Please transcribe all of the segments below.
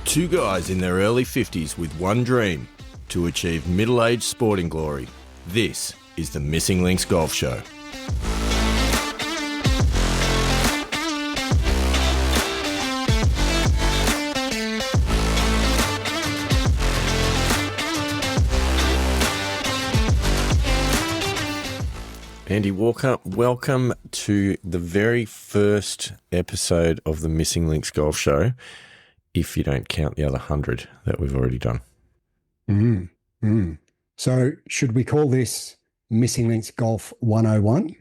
Two guys in their early 50s with one dream: to achieve middle-aged sporting glory. This is the Missing Links Golf Show. Andy Walker, welcome to the very first episode of the Missing Links Golf Show, if you don't count the other 100 that we've already done. So should we call this Missing Links Golf 101?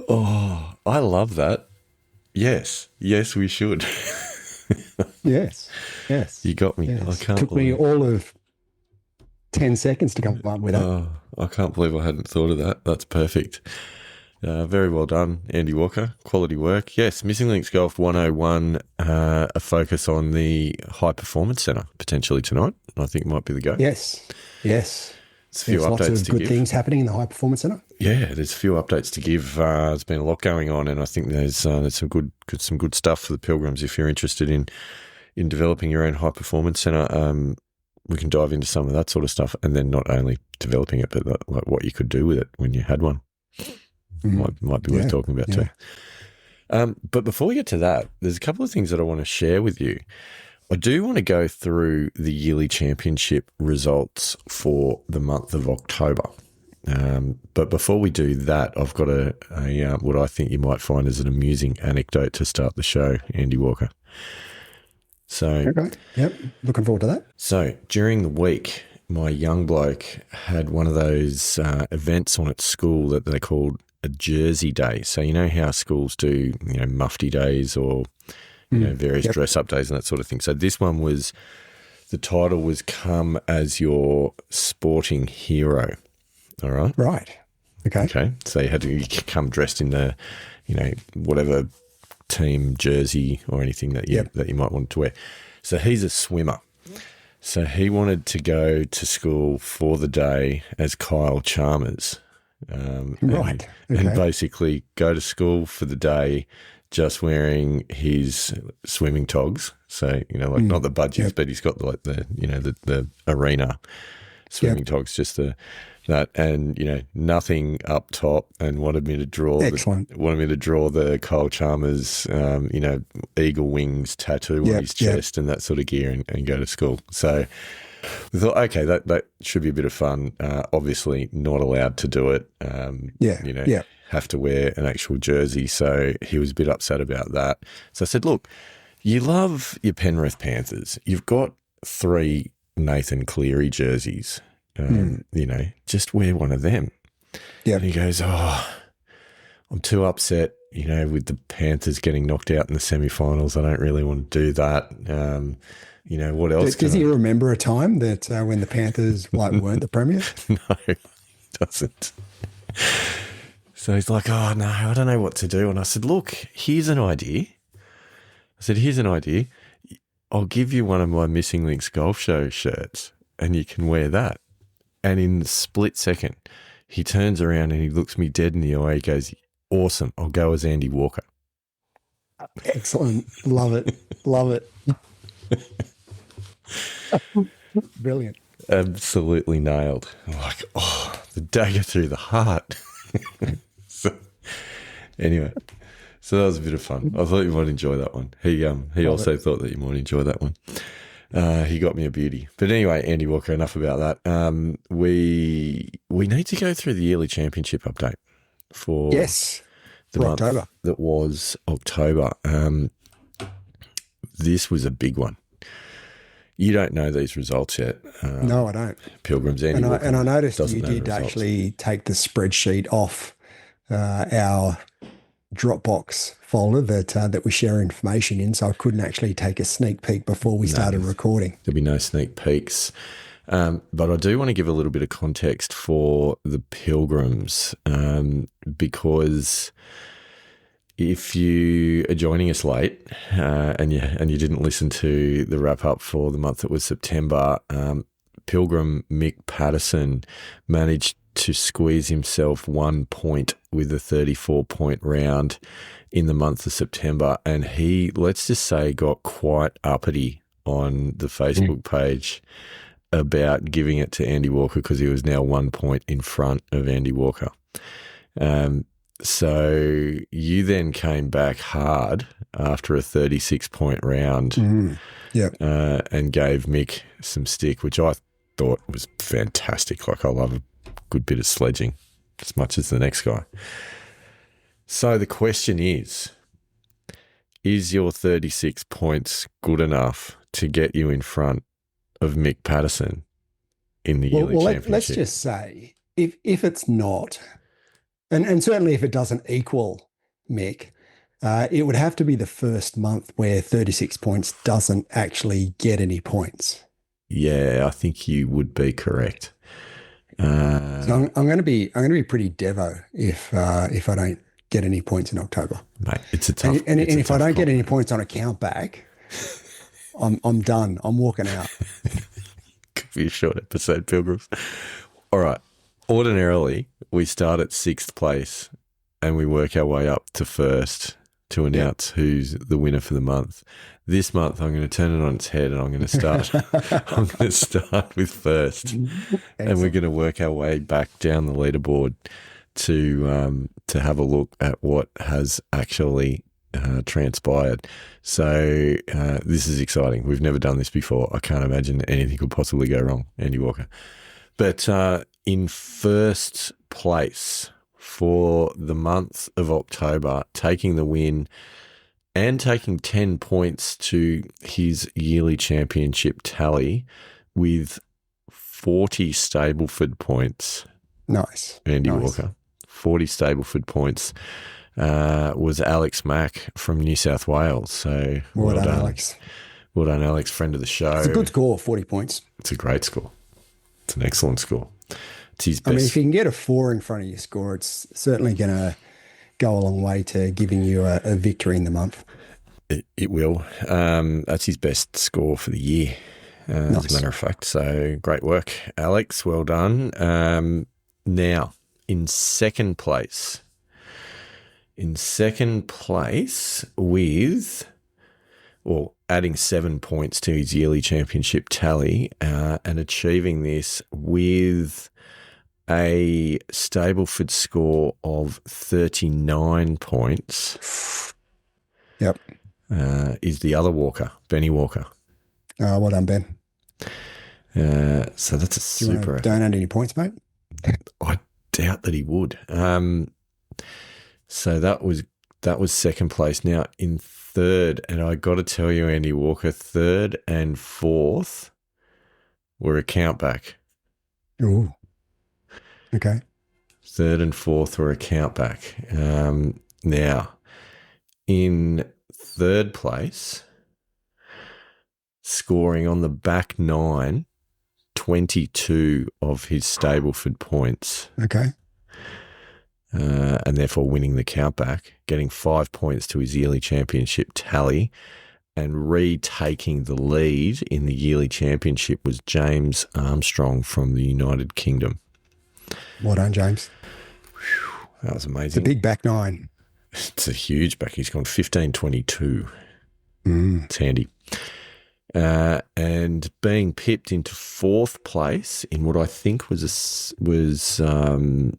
Oh, I love that. Yes, we should. Yes. You got me. Yes. I can't Took believe me all of 10 seconds to come up with that. Oh, I can't believe I hadn't thought of that. That's perfect. Very well done, Andy Walker. Quality work. Yes, Missing Links Golf 101, a focus on the High Performance Centre potentially tonight. I think it might be the go. Yes. There's a few There's updates lots of to good give. things happening in the High Performance Centre. Yeah, there's a few updates to give. There's been a lot going on, and I think there's some good stuff for the Pilgrims if you're interested in developing your own High Performance Centre. We can dive into some of that sort of stuff, and then not only developing it, but like what you could do with it when you had one. Might be worth talking about too. But before we get to that, there's a couple of things that I want to share with you. I do want to go through the yearly championship results for the month of October. But before we do that, I've got a what I think you might find is an amusing anecdote to start the show, Andy Walker. So, Okay. Yep. Looking forward to that. So during the week, my young bloke had one of those events on at school that they called a jersey day. So you know how schools do, mufti days or various dress-up days and that sort of thing. So this one was, the title was "Come as Your Sporting Hero." All right. Right. Okay. So you had to come dressed in the, whatever team jersey or anything that you might want to wear. So he's a swimmer. So he wanted to go to school for the day as Kyle Chalmers. Right. And basically go to school for the day just wearing his swimming togs. So, not the budgies, but he's got the arena swimming togs, just that, and nothing up top, and wanted me to draw the Kyle Chalmers eagle wings tattoo on his chest and that sort of gear, and go to school. So we thought, okay, that should be a bit of fun. Obviously not allowed to do it. Have to wear an actual jersey. So he was a bit upset about that. So I said, look, you love your Penrith Panthers. You've got 3 Nathan Cleary jerseys. Just wear one of them. Yeah. And he goes, I'm too upset, with the Panthers getting knocked out in the semi-finals. I don't really want to do that. What else? Does he remember a time that when the Panthers weren't the premiers? No, he doesn't. So he's like, oh, no, I don't know what to do. And I said, look, here's an idea. I'll give you one of my Missing Links Golf Show shirts and you can wear that. And in the split second, he turns around and he looks me dead in the eye. He goes, awesome, I'll go as Andy Walker. Excellent. Love it. Brilliant. Absolutely nailed. I'm like, the dagger through the heart. Anyway, so that was a bit of fun. I thought you might enjoy that one. He also thought that you might enjoy that one. He got me a beauty. But anyway, Andy Walker, enough about that. We need to go through the yearly championship update for the month October. That was October. This was a big one. You don't know these results yet. No, I don't. Pilgrims, Andy Walker. And I noticed you did actually take the spreadsheet off our Dropbox folder that we share information in, so I couldn't actually take a sneak peek before we started recording. There'll be no sneak peeks. But I do want to give a little bit of context for the Pilgrims, because if you are joining us late and you didn't listen to the wrap up for the month that was September, Pilgrim Mick Patterson managed to squeeze himself 1 point with a 34-point round in the month of September. And he, let's just say, got quite uppity on the Facebook page about giving it to Andy Walker because he was now 1 point in front of Andy Walker. So you then came back hard after a 36-point round and gave Mick some stick, which I thought was fantastic. Like, I love a good bit of sledging as much as the next guy. So the question is your 36 points good enough to get you in front of Mick Patterson in the yearly championship? Let's just say if it's not, and certainly if it doesn't equal Mick, it would have to be the first month where 36 points doesn't actually get any points. Yeah, I think you would be correct. So I'm going to be pretty devo if I don't get any points in October. Mate, it's a tough. And if I don't get any points on a count back, I'm done. I'm walking out. Could be a short episode, Pilgrims. All right. Ordinarily, we start at 6th place and we work our way up to first to announce who's the winner for the month. This month, I'm going to turn it on its head and I'm going to start. I'm going to start with first, and we're going to work our way back down the leaderboard to have a look at what has actually transpired. So this is exciting. We've never done this before. I can't imagine anything could possibly go wrong, Andy Walker. But in first place for the month of October, taking the win and taking 10 points to his yearly championship tally with 40 Stableford points. Nice. Andy Walker. 40 Stableford points was Alex Mack from New South Wales. So well done, Alex. Well done, Alex, friend of the show. It's a good score, 40 points. It's a great score. It's an excellent score. It's his best. I mean, if you can get a 4 in front of your score, it's certainly going to go a long way to giving you a victory in the month. It will. That's his best score for the year, nice. As a matter of fact. So great work, Alex. Well done. Now, in second place with, well, adding 7 points to his yearly championship tally and achieving this with a Stableford score of 39 points. Yep. Is the other Walker, Benny Walker. Well done, Ben. So that's a super. Donate any points, mate? I doubt that he would. So that was second place. Now in third, and I got to tell you, Andy Walker, third and fourth were a count back. Ooh. Okay. Third and fourth were a count back. Now, in third place, scoring on the back nine, 22 of his Stableford points. Okay. And therefore winning the countback, getting 5 points to his yearly championship tally, and retaking the lead in the yearly championship was James Armstrong from the United Kingdom. Well done, James. Whew, that was amazing. It's a big back nine. It's a huge back. He's gone 15-22. It's handy. And being pipped into fourth place in what I think was about an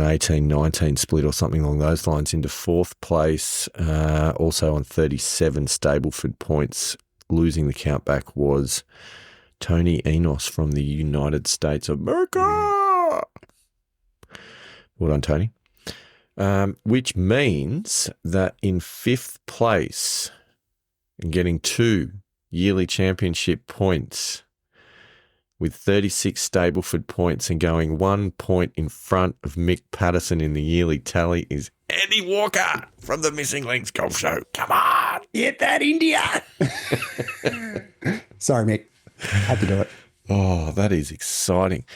18-19 split or something along those lines, into fourth place, also on 37 Stableford points. Losing the countback was Tony Enos from the United States of America. Well done, Tony. Which means that in fifth place, getting 2 yearly championship points with 36 Stableford points and going 1 point in front of Mick Patterson in the yearly tally is Andy Walker from the Missing Links Golf Show. Come on, get that India. Sorry, Mick. Had to do it. Oh, that is exciting.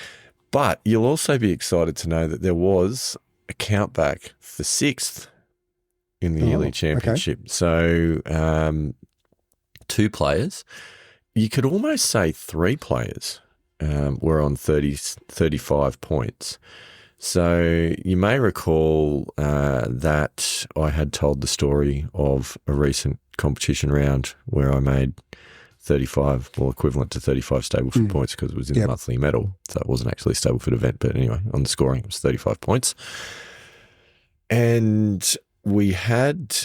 But you'll also be excited to know that there was a countback for 6th in the yearly championship. Okay. So 2 players. You could almost say 3 players were on 35 points. So you may recall that I had told the story of a recent competition round where I made 35, well, equivalent to 35 Stableford points because it was in the monthly medal. So it wasn't actually a Stableford event, but anyway, on the scoring, it was 35 points. And we had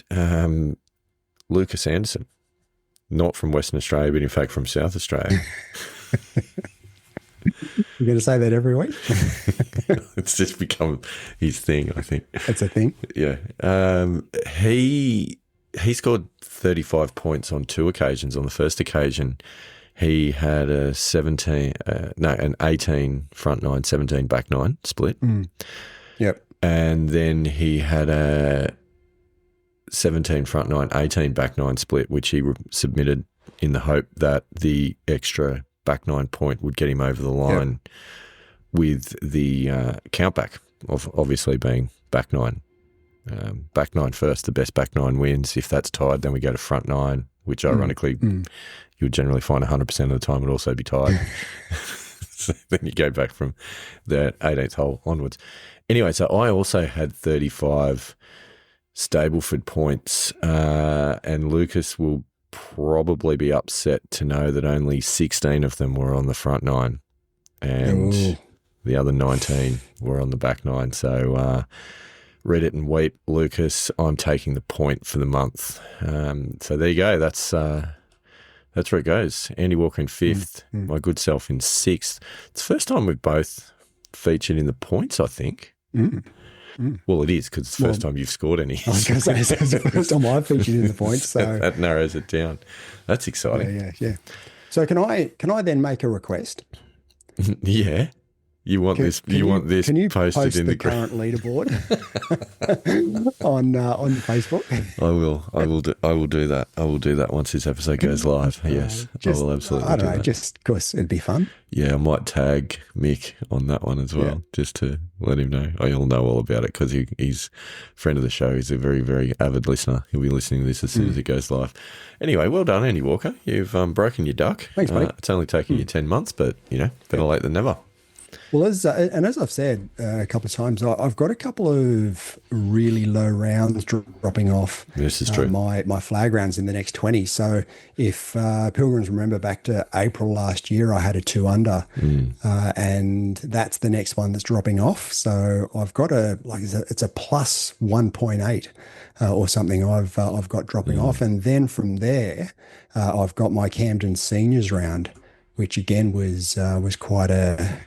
Lucas Anderson, not from Western Australia, but in fact from South Australia. You're going to say that every week? It's just become his thing, I think. It's a thing? Yeah. He scored 35 points on 2 occasions. On the first occasion, he had an 18 front 9, 17 back 9 split. Yep. And then he had a 17 front 9, 18 back 9 split, which he submitted in the hope that the extra back 9 point would get him over the line with the countback of obviously being back 9. Back 9 first, the best back 9 wins. If that's tied, then we go to front 9, which ironically you would generally find 100% of the time would also be tied. So then you go back from the 18th hole onwards. Anyway, so I also had 35 Stableford points, and Lucas will probably be upset to know that only 16 of them were on the front 9 and the other 19 were on the back 9. So read it and weep, Lucas. I'm taking the point for the month. So there you go. That's where it goes. Andy Walker in 5th, my good self in 6th. It's the first time we've both featured in the points, I think. Well, it is because it's the first time you've scored any. I was going to say, it's the first time I've featured in the points. So that narrows it down. That's exciting. Yeah. So can I then make a request? Yeah. You want this? You want this can you posted post in the current leaderboard on Facebook? I will. I will do that. I will do that once this episode goes live. Yes, I will absolutely. I don't know. Just because it'd be fun. Yeah, I might tag Mick on that one as well, just to let him know. He'll know all about it because he's a friend of the show. He's a very, very avid listener. He'll be listening to this as soon as it goes live. Anyway, well done, Andy Walker. You've broken your duck. Thanks, mate. It's only taken you 10 months, but better late than never. Well, as I've said a couple of times, I've got a couple of really low rounds dropping off. This is true. My flag rounds in the next 20. So if Pilgrims remember back to April last year, I had a 2 under, and that's the next one that's dropping off. So I've got it's a plus 1.8 or something. I've got dropping off, and then from there, I've got my Camden Seniors round, which again was quite a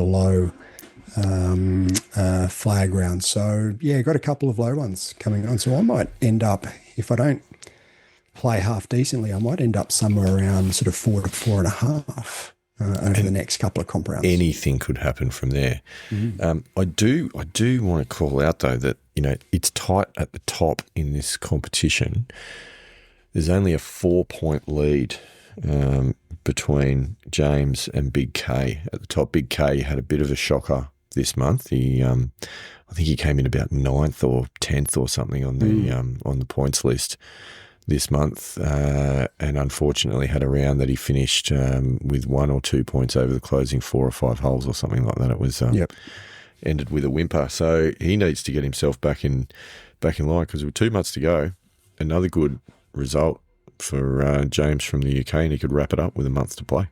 low flag round. So yeah, got a couple of low ones coming on. So I might end up, if I don't play half decently, I might end up somewhere around sort of 4 to 4.5 over the next couple of comp rounds. Anything could happen from there. I do want to call out though that it's tight at the top in this competition. There's only a 4-point lead between James and Big K at the top. Big K had a bit of a shocker this month. He, I think he came in about 9th or 10th or something on the points list this month, and unfortunately had a round that he finished with 1 or 2 points over the closing 4 or 5 holes or something like that. It was ended with a whimper. So he needs to get himself back in line because with 2 months to go, another good result for James from the UK, and he could wrap it up with a month to play.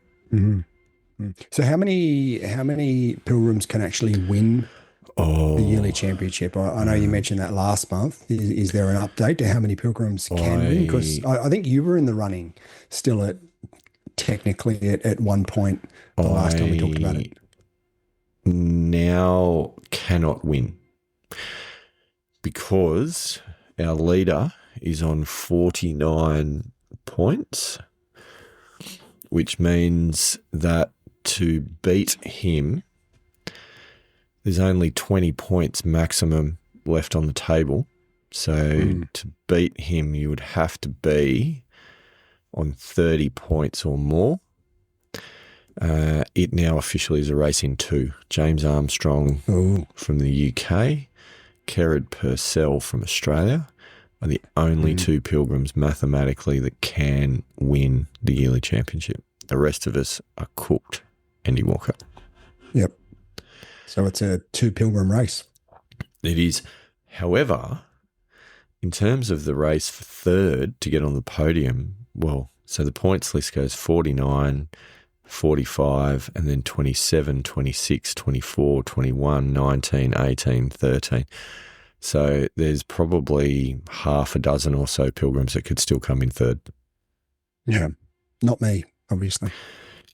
So how many Pilgrims can actually win the yearly championship? I know you mentioned that last month. Is there an update to how many Pilgrims can win? Because I think you were in the running still technically at one point the last time we talked about it. Now cannot win because our leader is on 49 points, which means that to beat him, there's only 20 points maximum left on the table. So to beat him, you would have to be on 30 points or more. It now officially is a race in 2. James Armstrong from the UK, Kerrod Purcell from Australia are the only 2 Pilgrims mathematically that can win the yearly championship. The rest of us are cooked. Andy Walker. Yep. So it's a 2 Pilgrim race. It is. However, in terms of the race for third to get on the podium, well, so the points list goes 49, 45, and then 27, 26, 24, 21, 19, 18, 13. So there's probably half a dozen or so Pilgrims that could still come in third. Yeah. Not me, obviously.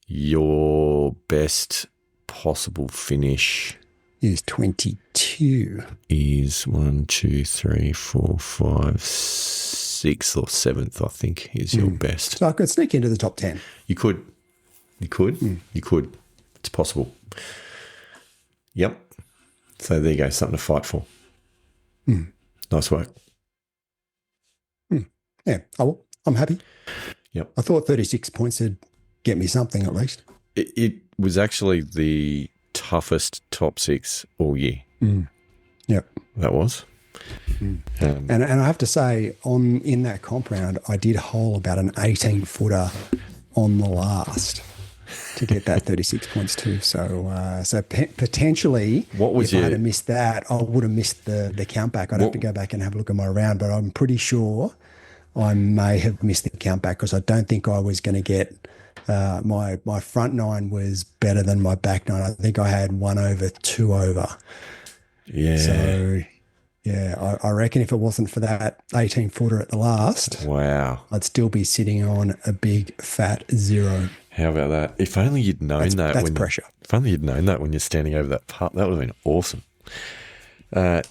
Your best possible finish is 22. Is 1, 2, 3, 4, 5, 6th or 7th, I think, is your best. So I could sneak into the top 10. You could. You could. You could. It's possible. Yep. So there you go. Something to fight for. Nice work. Yeah. Oh, I'm happy. Yep. I thought 36 points would get me something at least. It was actually the toughest top 6 all year. Yep. That was. And I have to say, in that comp round, I did hole about an 18-footer on the last to get that 36 points too. So potentially, if I had missed that, I would have missed the count back. I'd have to go back and have a look at my round, but I'm pretty sure I may have missed the count back because I don't think I was going to get my front 9 was better than my back 9. I think I had 1 over, 2 over. Yeah. So, yeah, I reckon if it wasn't for that 18-footer at the last, wow, I'd still be sitting on a big fat 0. How about that? If only you'd known that. That's pressure. If only you'd known that when you're standing over that putt, that would have been awesome.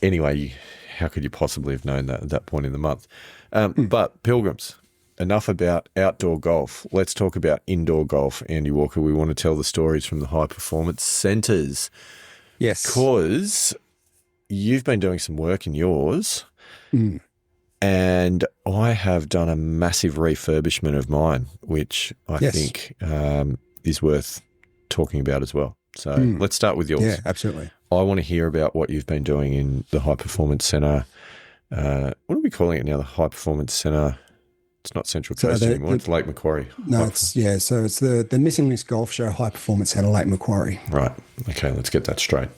Anyway, how could you possibly have known that at that point in the month? But Pilgrims, enough about outdoor golf. Let's talk about indoor golf, Andy Walker. We want to tell the stories from the high performance centres. Yes. Because you've been doing some work in yours, and I have done a massive refurbishment of mine, which I think is worth talking about as well. So let's start with yours. Yeah, absolutely. I want to hear about what you've been doing in the High Performance Centre. What are we calling it now? The High Performance Centre. It's not Central Coast anymore. It's Lake Macquarie. No, it's the Missing Links Golf Show High Performance Centre, Lake Macquarie. Right. Okay, let's get that straight.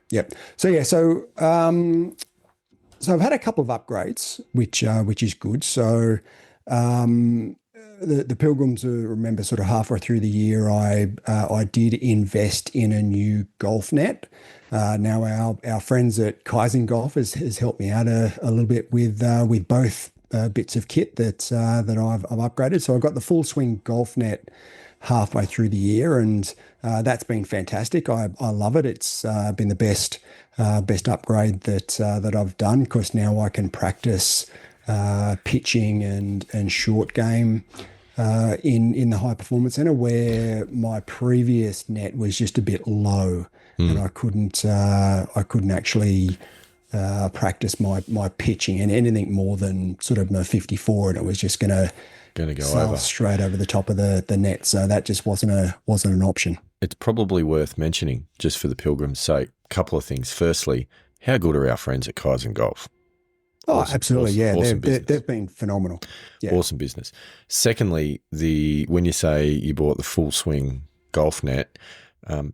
Yep. So I've had a couple of upgrades, which is good. So the Pilgrims, remember, sort of halfway through the year, I did invest in a new golf net. Now our friends at Kaizen Golf has helped me out a little bit with both bits of kit that I've upgraded. So I've got the full swing golf net halfway through the year, and that's been fantastic. I love it. It's been the best upgrade that I've done, because now I can practice pitching and short game in the High Performance Centre, where my previous net was just a bit low, and I couldn't actually practice my pitching and anything more than sort of a 54, and it was just going to go sail straight over the top of the net. So that just wasn't an option. It's probably worth mentioning, just for the Pilgrims' sake, a couple of things. Firstly, how good are our friends at Kaizen Golf? Oh, awesome, absolutely, awesome, yeah. They've been phenomenal. Yeah. Awesome business. Secondly, when you say you bought the full swing golf net,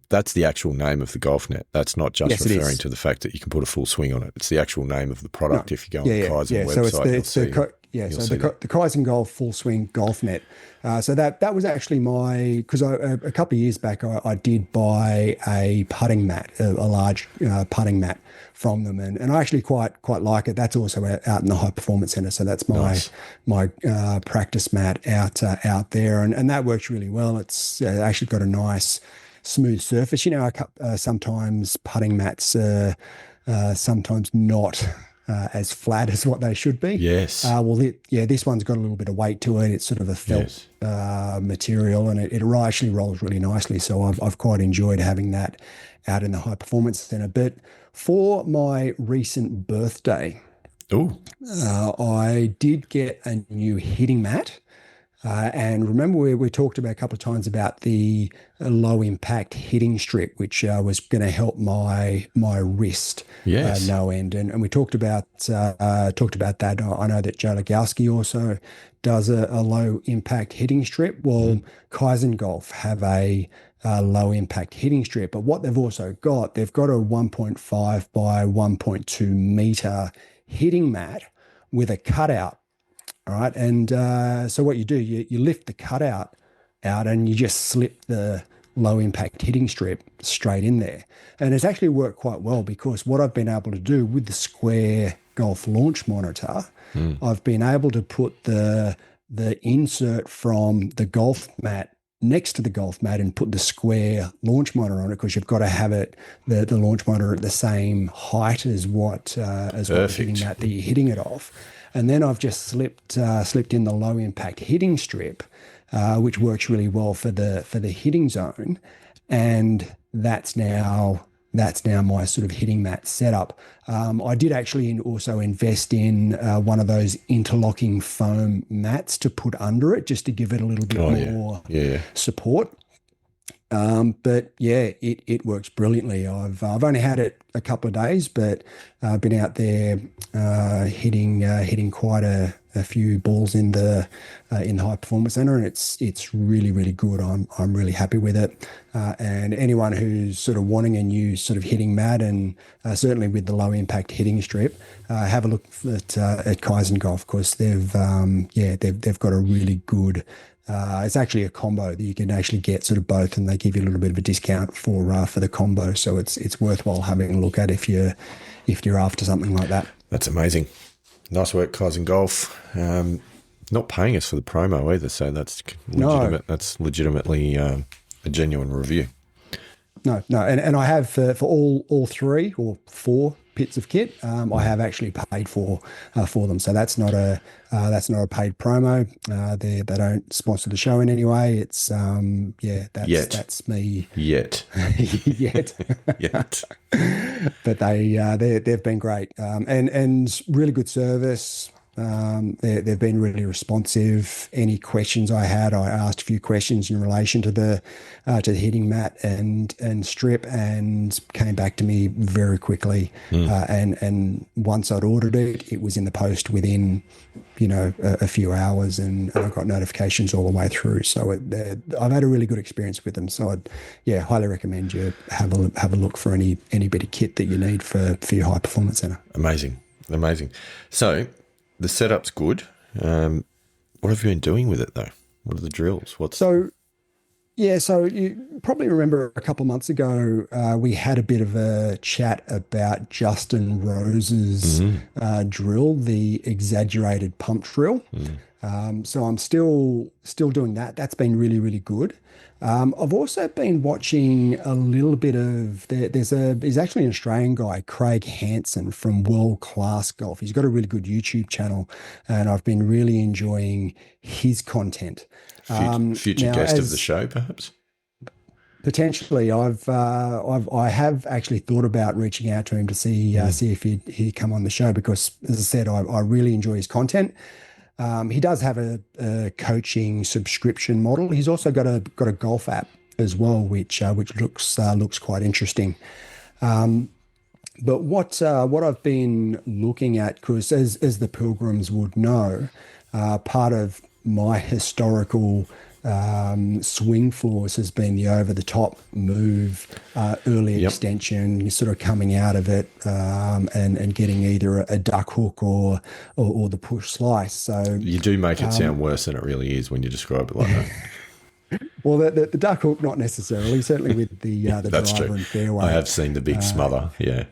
that's the actual name of the golf net. That's not just referring to the fact that you can put a full swing on it. It's the actual name of the product. If you go on the Kaizen website, so the Kaizen Golf full swing golf net. So that was actually because a couple of years back I did buy a putting mat, a large putting mat from them, and I actually quite like it. That's also out in the High Performance Centre. So that's my practice mat out there, and that works really well. It's actually got a nice smooth surface. You know, sometimes putting mats are sometimes not as flat as what they should be. Yes. This one's got a little bit of weight to it. It's sort of a felt material, and it actually rolls really nicely. So I've quite enjoyed having that out in the High Performance Centre. But for my recent birthday, I did get a new hitting mat. And remember, we talked about a couple of times about the low impact hitting strip, which was going to help my wrist Yes. no end. And we talked about that. I know that Joe Legowski also does a low impact hitting strip. Well, Kaizen Golf have a low impact hitting strip, but what they've got a 1.5 by 1.2 meter hitting mat with a cutout. All right. And so what you do, you lift the cutout out and you just slip the low impact hitting strip straight in there. And it's actually worked quite well because what I've been able to do with the Square Golf launch monitor, I've been able to put the insert from the golf mat next to the golf mat and put the Square launch monitor on it, because you've got to have the launch monitor at the same height as what the hitting mat that you're hitting it off. And then I've just slipped in the low impact hitting strip, which works really well for the hitting zone, and that's now my sort of hitting mat setup. I did actually also invest in one of those interlocking foam mats to put under it, just to give it a little bit more support. But yeah, it works brilliantly. I've only had it a couple of days, but I've been out there hitting quite a few balls in the high performance center, and it's really, really good. I'm really happy with it. And anyone who's sort of wanting a new sort of hitting mat, and certainly with the low impact hitting strip, have a look at Kaizen Golf, because they've got a really good. It's actually a combo that you can actually get sort of both, and they give you a little bit of a discount for the combo. So it's worthwhile having a look at if you're after something like that. That's amazing. Nice work, Kaizen Golf. Not paying us for the promo either, so that's legitimate. No. That's legitimately a genuine review. No, and I have for all 3 or 4 pits of kit, I have actually paid for them. So that's not a paid promo. They don't sponsor the show in any way. It's that's me. Yet. But they've been great, and really good service. They've been really responsive. Any questions I had, I asked a few questions in relation to the hitting mat and strip, and came back to me very quickly. And once I'd ordered it, it was in the post within a few hours, and I got notifications all the way through. So I've had a really good experience with them. So I'd highly recommend you have a look for any bit of kit that you need for your high performance center. Amazing. So the setup's good. What have you been doing with it though? What are the drills? So you probably remember a couple of months ago, we had a bit of a chat about Justin Rose's drill, the exaggerated pump drill. So I'm still doing that. That's been really, really good. I've also been watching a little bit of there's actually an Australian guy, Craig Hansen from World Class Golf. He's got a really good YouTube channel, and I've been really enjoying his content. Future guest of the show, perhaps. Potentially, I have actually thought about reaching out to him to see if he'd come on the show, because, as I said, I really enjoy his content. He does have a coaching subscription model. He's also got a golf app as well, which looks quite interesting. But what I've been looking at, because as the Pilgrims would know, part of my historical swing force has been the over the top move, early extension, sort of coming out of it, and getting either a duck hook or the push slice. So you do make it sound worse than it really is when you describe it like that. Well, the duck hook, not necessarily. Certainly with the driver and fairway. I have seen the big smother. Yeah.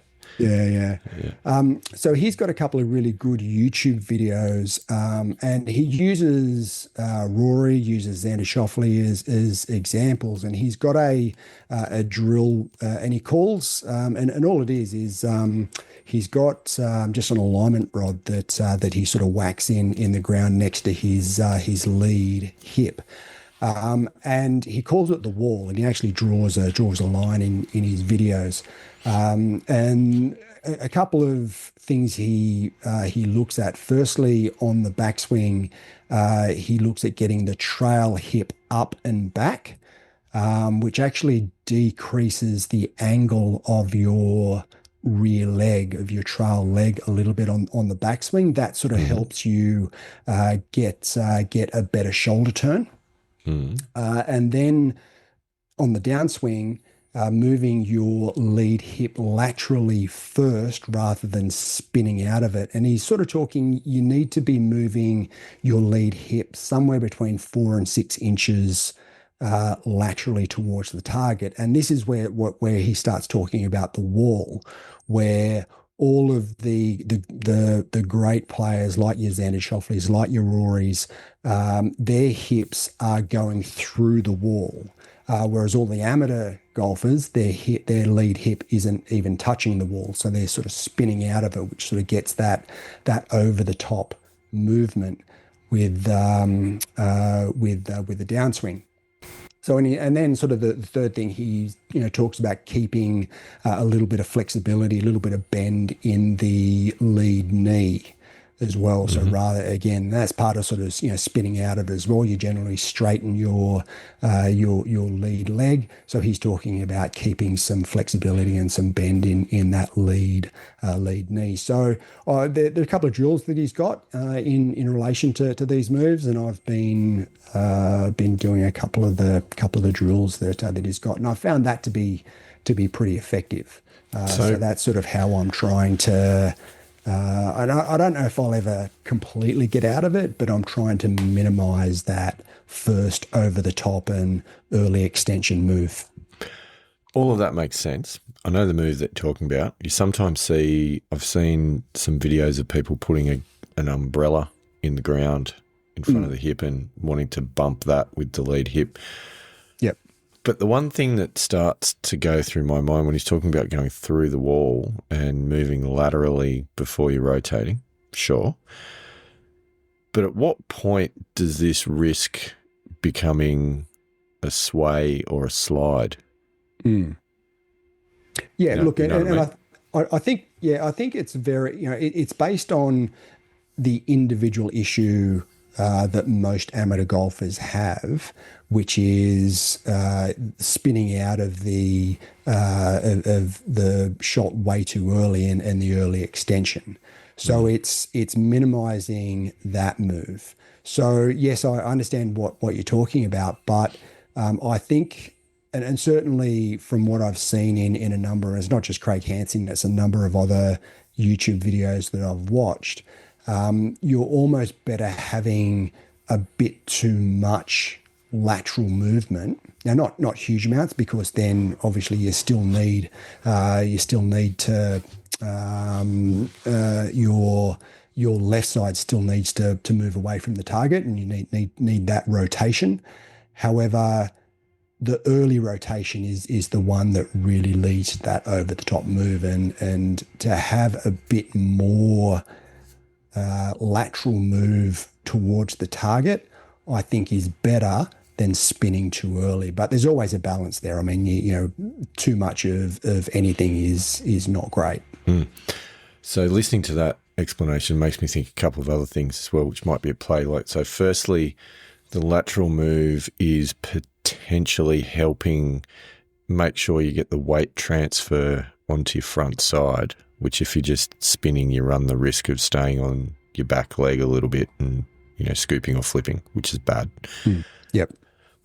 So he's got a couple of really good YouTube videos, and he uses Rory, uses Xander Schauffele as examples, and he's got a drill, and he calls, and all it is he's got just an alignment rod that he sort of whacks in the ground next to his lead hip. And he calls it the wall, and he actually draws a line in his videos. And a couple of things he looks at. Firstly, on the backswing, he looks at getting the trail hip up and back, which actually decreases the angle of your rear leg, of your trail leg, a little bit on the backswing. That sort of helps you get a better shoulder turn. And then on the downswing, moving your lead hip laterally first rather than spinning out of it. And he's sort of talking, you need to be moving your lead hip somewhere between 4 and 6 inches laterally towards the target. And this is where he starts talking about the wall, where all of the great players like your Xander Schauffele's, like your Rory's, their hips are going through the wall. Whereas all the amateur golfers, their lead hip isn't even touching the wall, so they're sort of spinning out of it, which sort of gets that over the top movement with the downswing. So and then sort of the third thing, he talks about keeping a little bit of flexibility, a little bit of bend in the lead knee as well. So rather, again, that's part of sort of spinning out of it as well. You generally straighten your lead leg. So he's talking about keeping some flexibility and some bend in that lead knee. So there are a couple of drills that he's got in relation to these moves, and I've been doing a couple of the drills that he's got, and I found that to be pretty effective. So that's sort of how I'm trying to. I don't know if I'll ever completely get out of it, but I'm trying to minimize that first over the top and early extension move. All of that makes sense. I know the move that you're talking about. You sometimes I've seen some videos of people putting an umbrella in the ground in front of the hip and wanting to bump that with the lead hip. Yep. But the one thing that starts to go through my mind when he's talking about going through the wall and moving laterally before you're rotating, sure. But at what point does this risk becoming a sway or a slide? Yeah, look, and I think it's very, it's based on the individual issue that most amateur golfers have, which is spinning out of the shot way too early and the early extension. So it's minimizing that move. So yes, I understand what you're talking about, but I think, and certainly from what I've seen in a number, it's not just Craig Hansing, it's a number of other YouTube videos that I've watched. You're almost better having a bit too much lateral movement. Now, not huge amounts, because then obviously you still need to your left side still needs to move away from the target, and you need that rotation. However, the early rotation is the one that really leads to that over the top move, and to have a bit more lateral move towards the target, I think, is better than spinning too early. But there's always a balance there. I mean, too much of anything is not great. So listening to that explanation makes me think a couple of other things as well, which might be at play. So firstly, the lateral move is potentially helping make sure you get the weight transfer onto your front side, which if you're just spinning, you run the risk of staying on your back leg a little bit and, scooping or flipping, which is bad. Yep.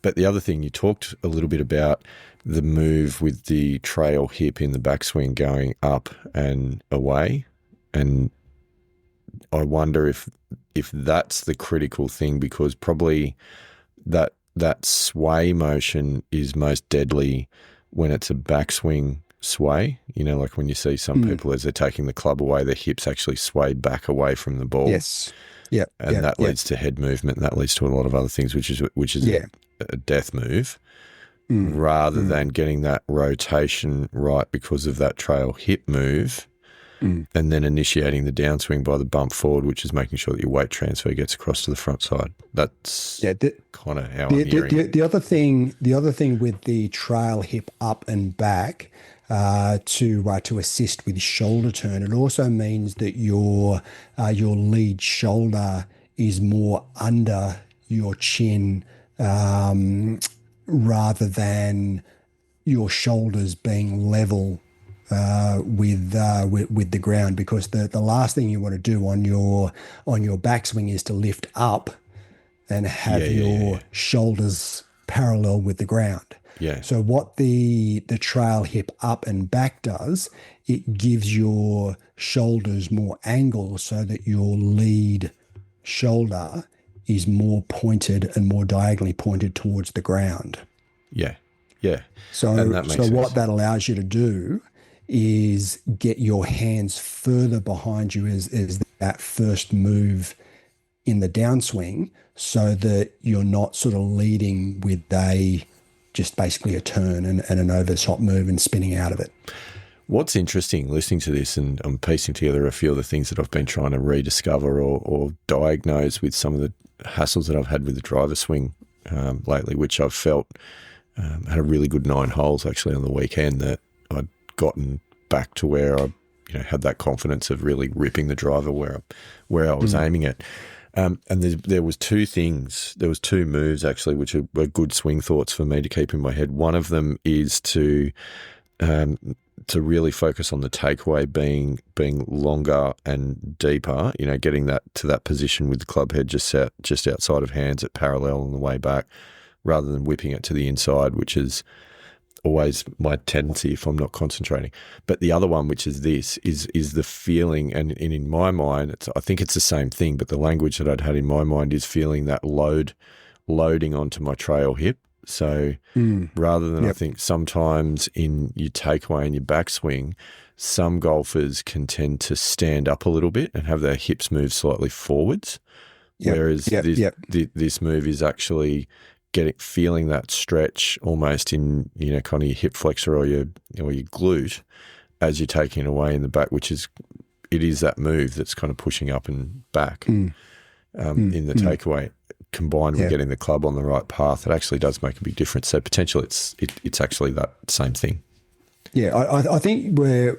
But the other thing, you talked a little bit about the move with the trail hip in the backswing going up and away. And I wonder if that's the critical thing, because probably that sway motion is most deadly when it's a backswing sway. Like when you see some people, as they're taking the club away, their hips actually sway back away from the ball. Yes. Yeah. And that leads to head movement, and that leads to a lot of other things, which is a death move, rather than getting that rotation right because of that trail hip move. Mm. and then initiating the downswing by the bump forward, which is making sure that your weight transfer gets across to the front side. That's kind of how I'm hearing it. The other thing with the trail hip up and back to assist with shoulder turn, it also means that your lead shoulder is more under your chin rather than your shoulders being level with the ground, because the last thing you want to do on your backswing is to lift up and have your shoulders parallel with the ground. Yeah. So what the trail hip up and back does, it gives your shoulders more angle so that your lead shoulder is more pointed and more diagonally pointed towards the ground. Yeah. Yeah. So, and that makes sense. what that allows you to do is get your hands further behind you as that first move in the downswing, so that you're not sort of leading with just basically a turn and an over the top move and spinning out of it. What's interesting listening to this, and I'm piecing together a few of the things that I've been trying to rediscover or diagnose with some of the hassles that I've had with the driver swing lately, which I've felt had a really good 9 holes actually on the weekend, that I'd gotten back to where I had that confidence of really ripping the driver where I was aiming it. And there was 2 things. There was 2 moves actually, which were good swing thoughts for me to keep in my head. One of them is to really focus on the takeaway being longer and deeper. Getting that to that position with the club head just outside of hands at parallel on the way back, rather than whipping it to the inside, which is always my tendency if I'm not concentrating. But the other one, which is this, is the feeling, and in my mind, I think it's the same thing, but the language that I'd had in my mind is feeling that loading onto my trail hip. So rather than, I think sometimes in your takeaway and your backswing, some golfers can tend to stand up a little bit and have their hips move slightly forwards, whereas this move is actually feeling that stretch almost in kind of your hip flexor or your glute as you're taking it away in the back, which is that move that's kind of pushing up and back in the takeaway, combined with getting the club on the right path. It actually does make a big difference. So potentially it's actually that same thing. Yeah, I think we're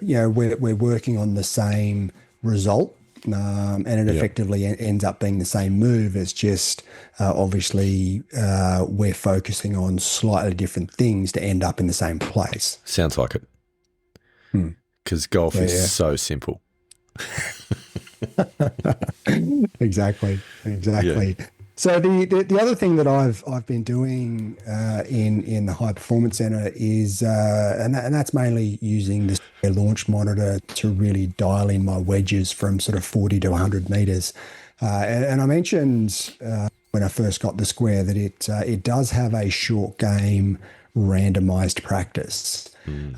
working on the same result. And it effectively ends up being the same move. It's just obviously we're focusing on slightly different things to end up in the same place. Sounds like it. Because golf is so simple. Exactly. Yeah. So the other thing that I've been doing in the high performance center is and that's mainly using the launch monitor to really dial in my wedges from sort of 40 to 100 meters. And I mentioned when I first got the square that it does have a short game randomized practice.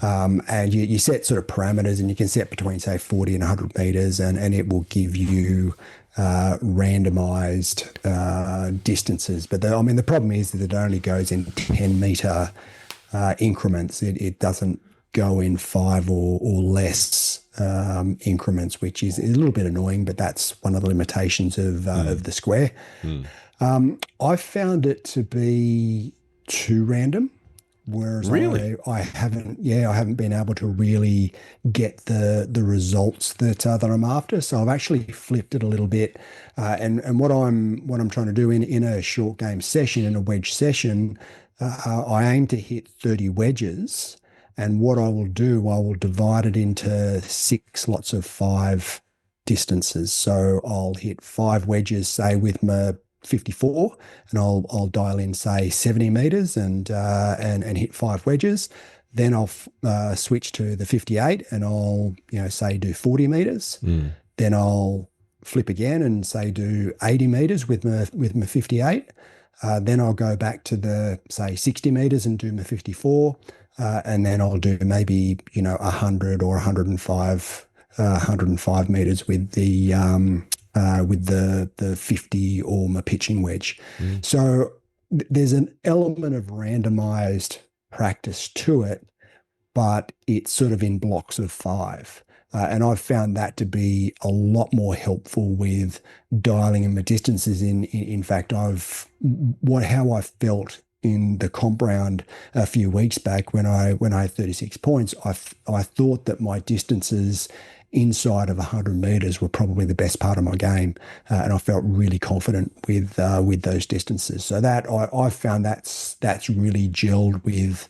And you set sort of parameters, and you can set between, say, 40 and 100 meters, and it will give you randomized distances. But the problem is that it only goes in 10 meter increments. It doesn't go in 5 or less increments, which is a little bit annoying, but that's one of the limitations of the square. I found it to be too random. Whereas really? I haven't been able to really get the results that I'm after. So I've actually flipped it a little bit, and what I'm trying to do in a short game session, in a wedge session, I aim to hit 30 wedges, and what I will do, I will divide it into 6 lots of 5 distances. So I'll hit 5 wedges, say with my 54, and I'll dial in, say, 70 meters and hit 5 wedges. Then I'll switch to the 58 and I'll say do 40 meters. Then I'll flip again and say do 80 meters with my 58. Then I'll go back to the, say, 60 meters and do my 54. And then I'll do maybe 100 or 105 meters with the 50 or my pitching wedge. So there's an element of randomized practice to it, but it's sort of in blocks of 5. And I've found that to be a lot more helpful with dialing in my distances. In fact, how I felt in the comp round a few weeks back when I had 36 points, I thought that my distances inside of 100 meters were probably the best part of my game, and I felt really confident with those distances. So that I've found that's really gelled with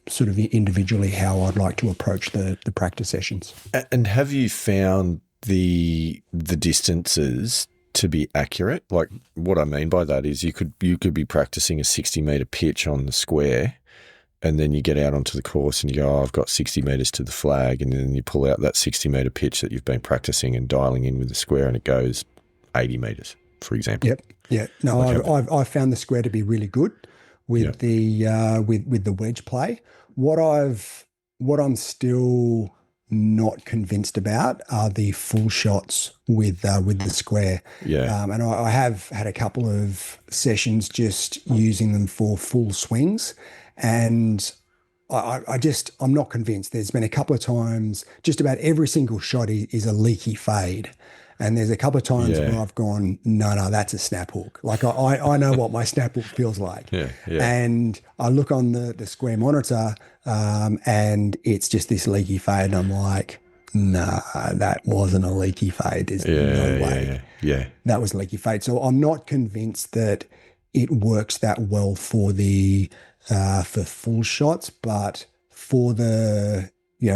sort of individually how I'd like to approach the practice sessions. And have you found the distances to be accurate? Like, what I mean by that is you could be practicing a 60-meter pitch on the square, and then you get out onto the course and you go, oh, I've got 60 metres to the flag, and then you pull out that 60-metre pitch that you've been practicing and dialing in with the square, and it goes 80 metres, for example. Yep. Yeah. No, I've found the square to be really good with the with the wedge play. What I'm still not convinced about are the full shots with the square. Yeah. And I have had a couple of sessions just using them for full swings, and I'm not convinced. There's been a couple of times, just about every single shot is a leaky fade. And there's a couple of times where I've gone, no, that's a snap hook. Like I know what my snap hook feels like. Yeah. And I look on the square monitor, and it's just this leaky fade. And I'm like, nah, that wasn't a leaky fade. There's no way. Yeah. That was a leaky fade. So I'm not convinced that it works that well for for full shots, but for the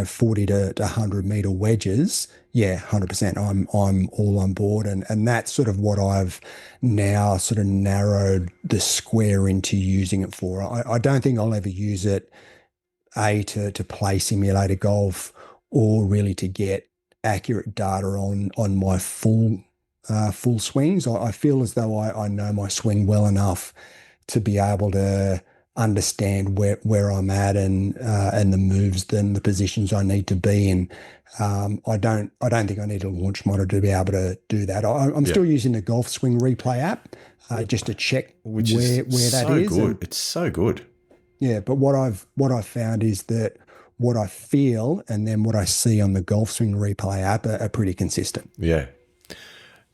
40 to 100 meter wedges, 100%. I'm all on board, and that's sort of what I've now sort of narrowed the square into using it for. I don't think I'll ever use it to play simulator golf, or really to get accurate data on my full swings. I feel as though I know my swing well enough to be able to understand where I'm at and the moves, then the positions I need to be in. I don't think I need a launch monitor to be able to do that. I'm still using the Golf Swing Replay app just to check where that is. Good. It's so good. Yeah, but what I've found is that what I feel and then what I see on the Golf Swing Replay app are pretty consistent. Yeah.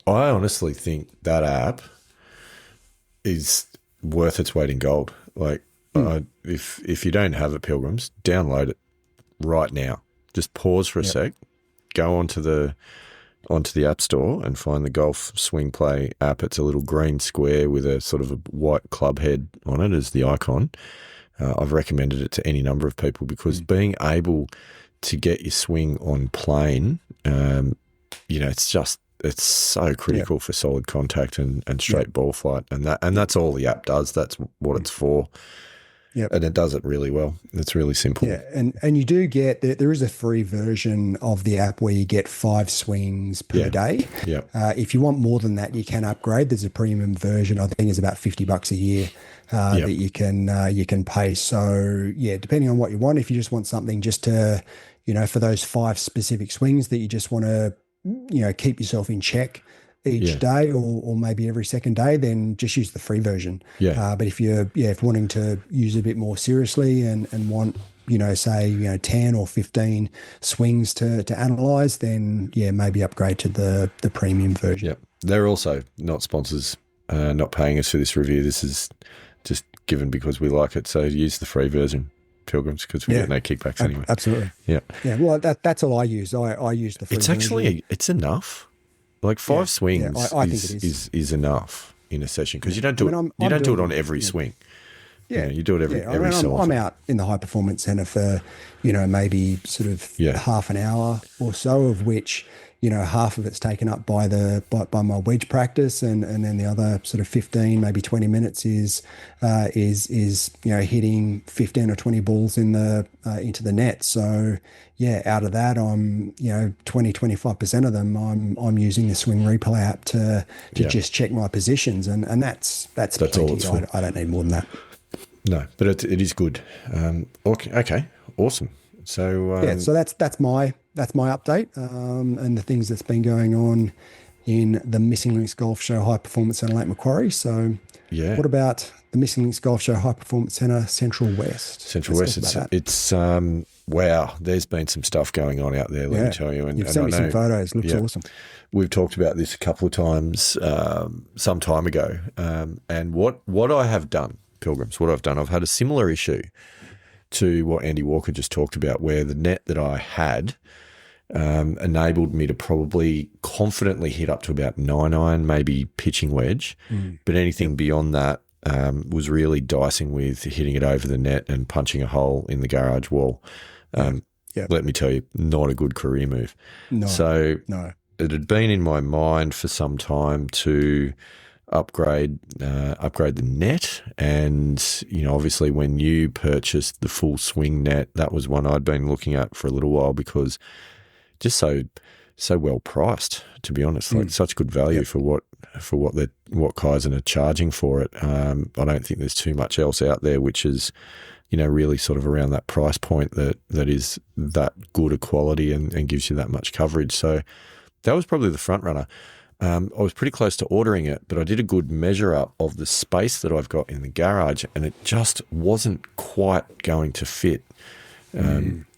I honestly think that app is worth its weight in gold. Like, if you don't have it, Pilgrims, download it right now. Just pause for a sec, go onto the App Store and find the Golf Swing Play app. It's a little green square with a sort of a white club head on it as the icon. I've recommended it to any number of people because being able to get your swing on plane, it's so critical for solid contact and straight ball flight, and that's all the app does. That's what it's for. Yep. And it does it really well. It's really simple. Yeah, and you do get, there is a free version of the app where you get 5 swings per day. Yeah. If you want more than that, you can upgrade. There's a premium version. I think it's about $50 a year that you can pay. So yeah, depending on what you want, if you just want something just to, for those 5 specific swings that you just want to, keep yourself in check each day or maybe every second day, then just use the free version. Yeah. But if you're wanting to use it a bit more seriously and want, say 10 or 15 swings to analyze, then maybe upgrade to the premium version. Yep. They're also not sponsors, not paying us for this review. This is just given because we like it. So use the free version, Pilgrims, because we get no kickbacks anyway. Absolutely. Yeah. Yeah. Well, that's all I use. I use the free version. It's enough. Like 5 swings I think it is enough in a session because you don't do it on every swing. Yeah, you do it every so often. I'm out in the high performance center for, maybe sort of half an hour or so, of which, half of it's taken up by my wedge practice, and then the other sort of 15, maybe 20 minutes is hitting 15 or 20 balls into the net. So out of that, I'm 20-25% of them I'm using the Swing Replay app to just check my positions, and that's plenty. All it's for. I don't need more than that. No, but it is good. Okay, awesome. So so that's my update, and the things that's been going on in the Missing Links Golf Show High Performance Centre Lake Macquarie. So what about the Missing Links Golf Show High Performance Centre Central West? Central West. wow, there's been some stuff going on out there, let me tell you. And you've sent me some photos. Looks awesome. We've talked about this a couple of times some time ago. And what I have done, Pilgrims, I've had a similar issue to what Andy Walker just talked about, where the net that I had enabled me to probably confidently hit up to about 9-iron, maybe pitching wedge. But anything beyond that was really dicing with hitting it over the net and punching a hole in the garage wall. Let me tell you, not a good career move. No. It had been in my mind for some time to upgrade the net, and obviously when you purchased the full swing net, that was one I'd been looking at for a little while, because just so well priced, to be honest, like such good value for what Kaizen are charging for it. I don't think there's too much else out there which is really sort of around that price point that is that good a quality and gives you that much coverage. So that was probably the front runner. I was pretty close to ordering it, but I did a good measure up of the space that I've got in the garage, and it just wasn't quite going to fit.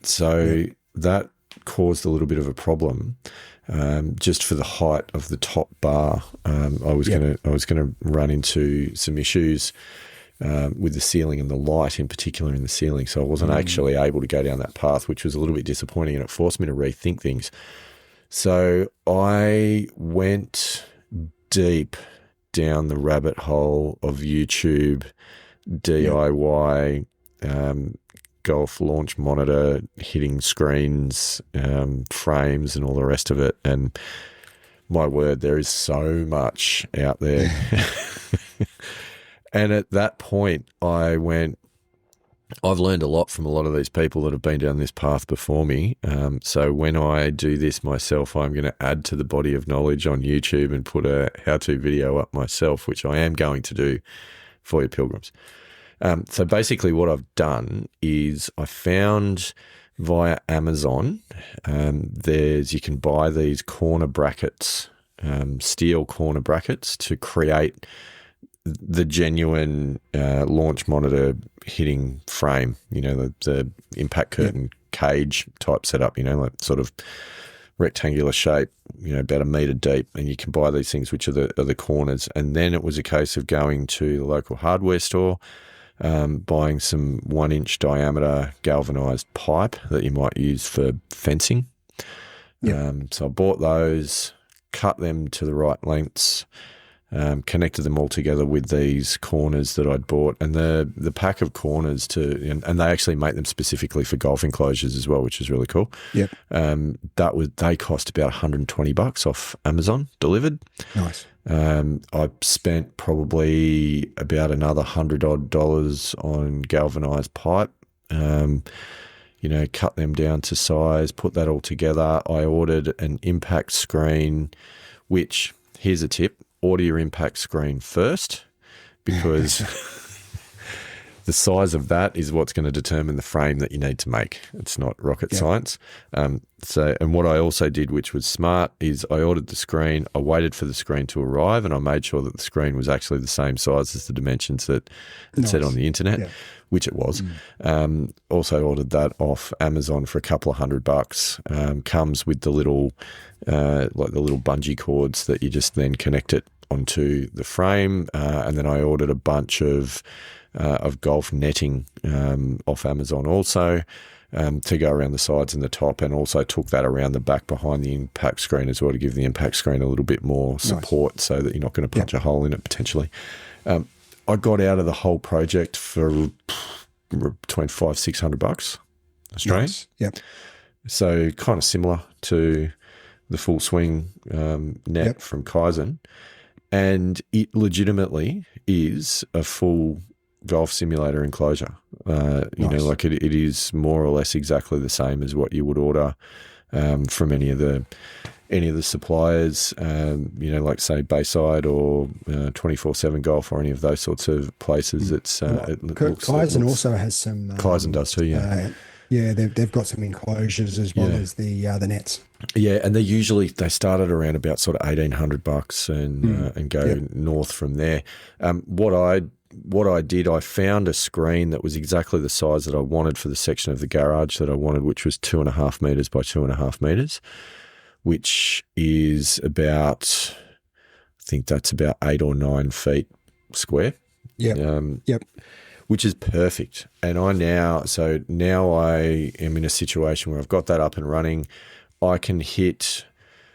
So that caused a little bit of a problem. Just for the height of the top bar, I was gonna run into some issues with the ceiling and the light, in particular in the ceiling. So I wasn't actually able to go down that path, which was a little bit disappointing, and it forced me to rethink things. So I went deep down the rabbit hole of YouTube, DIY, golf launch monitor, hitting screens, frames, and all the rest of it. And my word, there is so much out there. And at that point, I went, I've learned a lot from a lot of these people that have been down this path before me. So when I do this myself, I'm going to add to the body of knowledge on YouTube and put a how-to video up myself, which I am going to do for you, Pilgrims. So basically what I've done is I found via Amazon, you can buy these corner brackets, steel corner brackets, to create the genuine launch monitor hitting frame, the impact curtain cage type setup, like sort of rectangular shape, about 1 metre deep, and you can buy these things which are the corners. And then it was a case of going to the local hardware store, buying some 1-inch diameter galvanised pipe that you might use for fencing. So I bought those, cut them to the right lengths, connected them all together with these corners that I'd bought, and the pack of corners and they actually make them specifically for golf enclosures as well, which is really cool. They cost about $120 off Amazon delivered. Nice. I spent probably about another $100 on galvanized pipe. Cut them down to size, put that all together. I ordered an impact screen, which, here's a tip: order your impact screen first, because the size of that is what's going to determine the frame that you need to make. It's not rocket science. And what I also did, which was smart, is I ordered the screen, I waited for the screen to arrive, and I made sure that the screen was actually the same size as the dimensions that it said on the internet, which it was. Also ordered that off Amazon for a couple of $100. Comes with the little, the little bungee cords that you just then connect it onto the frame. And then I ordered a bunch of golf netting off Amazon also, to go around the sides and the top, and also took that around the back behind the impact screen as well, to give the impact screen a little bit more support, so that you're not going to punch a hole in it potentially. I got out of the whole project for between $500-600 Australian. Nice. Yep. So kind of similar to the full swing net from Kaizen, and it legitimately is a full golf simulator enclosure. Nice. It is more or less exactly the same as what you would order from any of the suppliers, like say Bayside or 24/7 Golf or any of those sorts of places. Kaizen also has some. Kaizen does too, yeah. They've got some enclosures as well as the nets. Yeah, and they started around about sort of $1,800 and go north from there. what I did, I found a screen that was exactly the size that I wanted for the section of the garage that I wanted, which was 2.5 metres by 2.5 metres, which is about, I think that's about 8 or 9 feet square. Yep. Which is perfect. And now I am in a situation where I've got that up and running. I can hit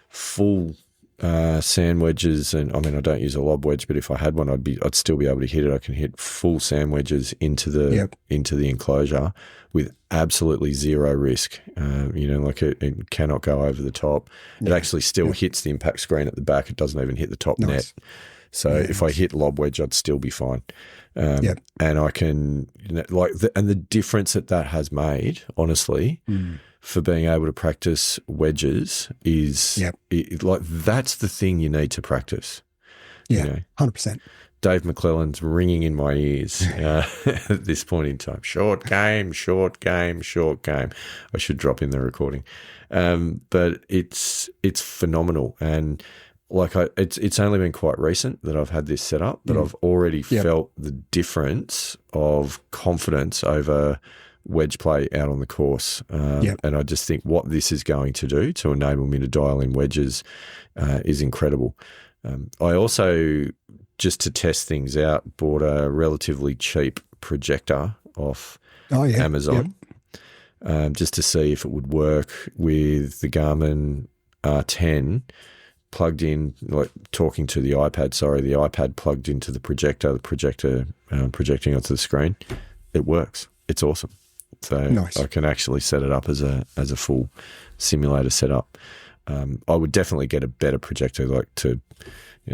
full sand wedges, and I mean, I don't use a lob wedge, but if I had one, I'd still be able to hit it. I can hit full sand wedges into the enclosure with absolutely zero risk. Like it cannot go over the top. It actually still hits the impact screen at the back. It doesn't even hit the top net. So if I hit lob wedge, I'd still be fine. And I can, and the difference that has made, honestly, for being able to practice wedges is that's the thing you need to practice. Yeah, 100%. Dave McClellan's ringing in my ears at this point in time. Short game, short game, short game. I should drop in the recording. But it's phenomenal. And it's only been quite recent that I've had this set up, but I've already felt the difference of confidence over wedge play out on the course. And I just think what this is going to do to enable me to dial in wedges is incredible. I also, just to test things out, bought a relatively cheap projector off Amazon just to see if it would work with the Garmin R10 plugged in, talking to the iPad plugged into the projector projecting onto the screen. It works. It's awesome. So nice. I can actually set it up as a full simulator setup. I would definitely get a better projector, to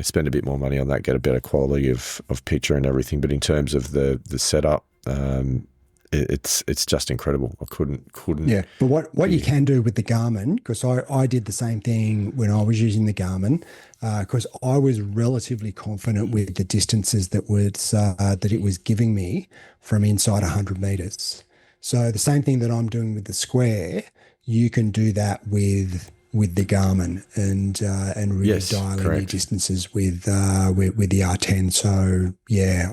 spend a bit more money on that, get a better quality of picture and everything. But in terms of the setup, it's just incredible. I couldn't. Yeah, but what you can do with the Garmin, because I did the same thing when I was using the Garmin, because I was relatively confident with the distances that it was giving me from inside 100 meters. So the same thing that I'm doing with the Square, you can do that with the Garmin and really dial in your distances with the R10. So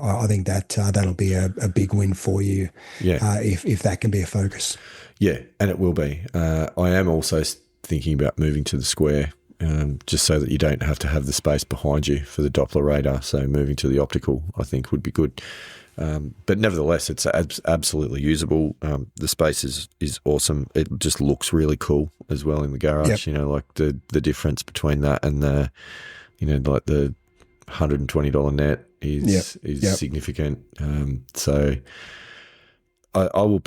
I think that'll be a big win for you. If that can be a focus. Yeah, and it will be. I am also thinking about moving to the Square, just so that you don't have to have the space behind you for the Doppler radar. So moving to the optical, I think, would be good. But nevertheless, it's absolutely usable. The space is awesome. It just looks really cool as well in the garage. The difference between that and the $120 net is significant. So I'll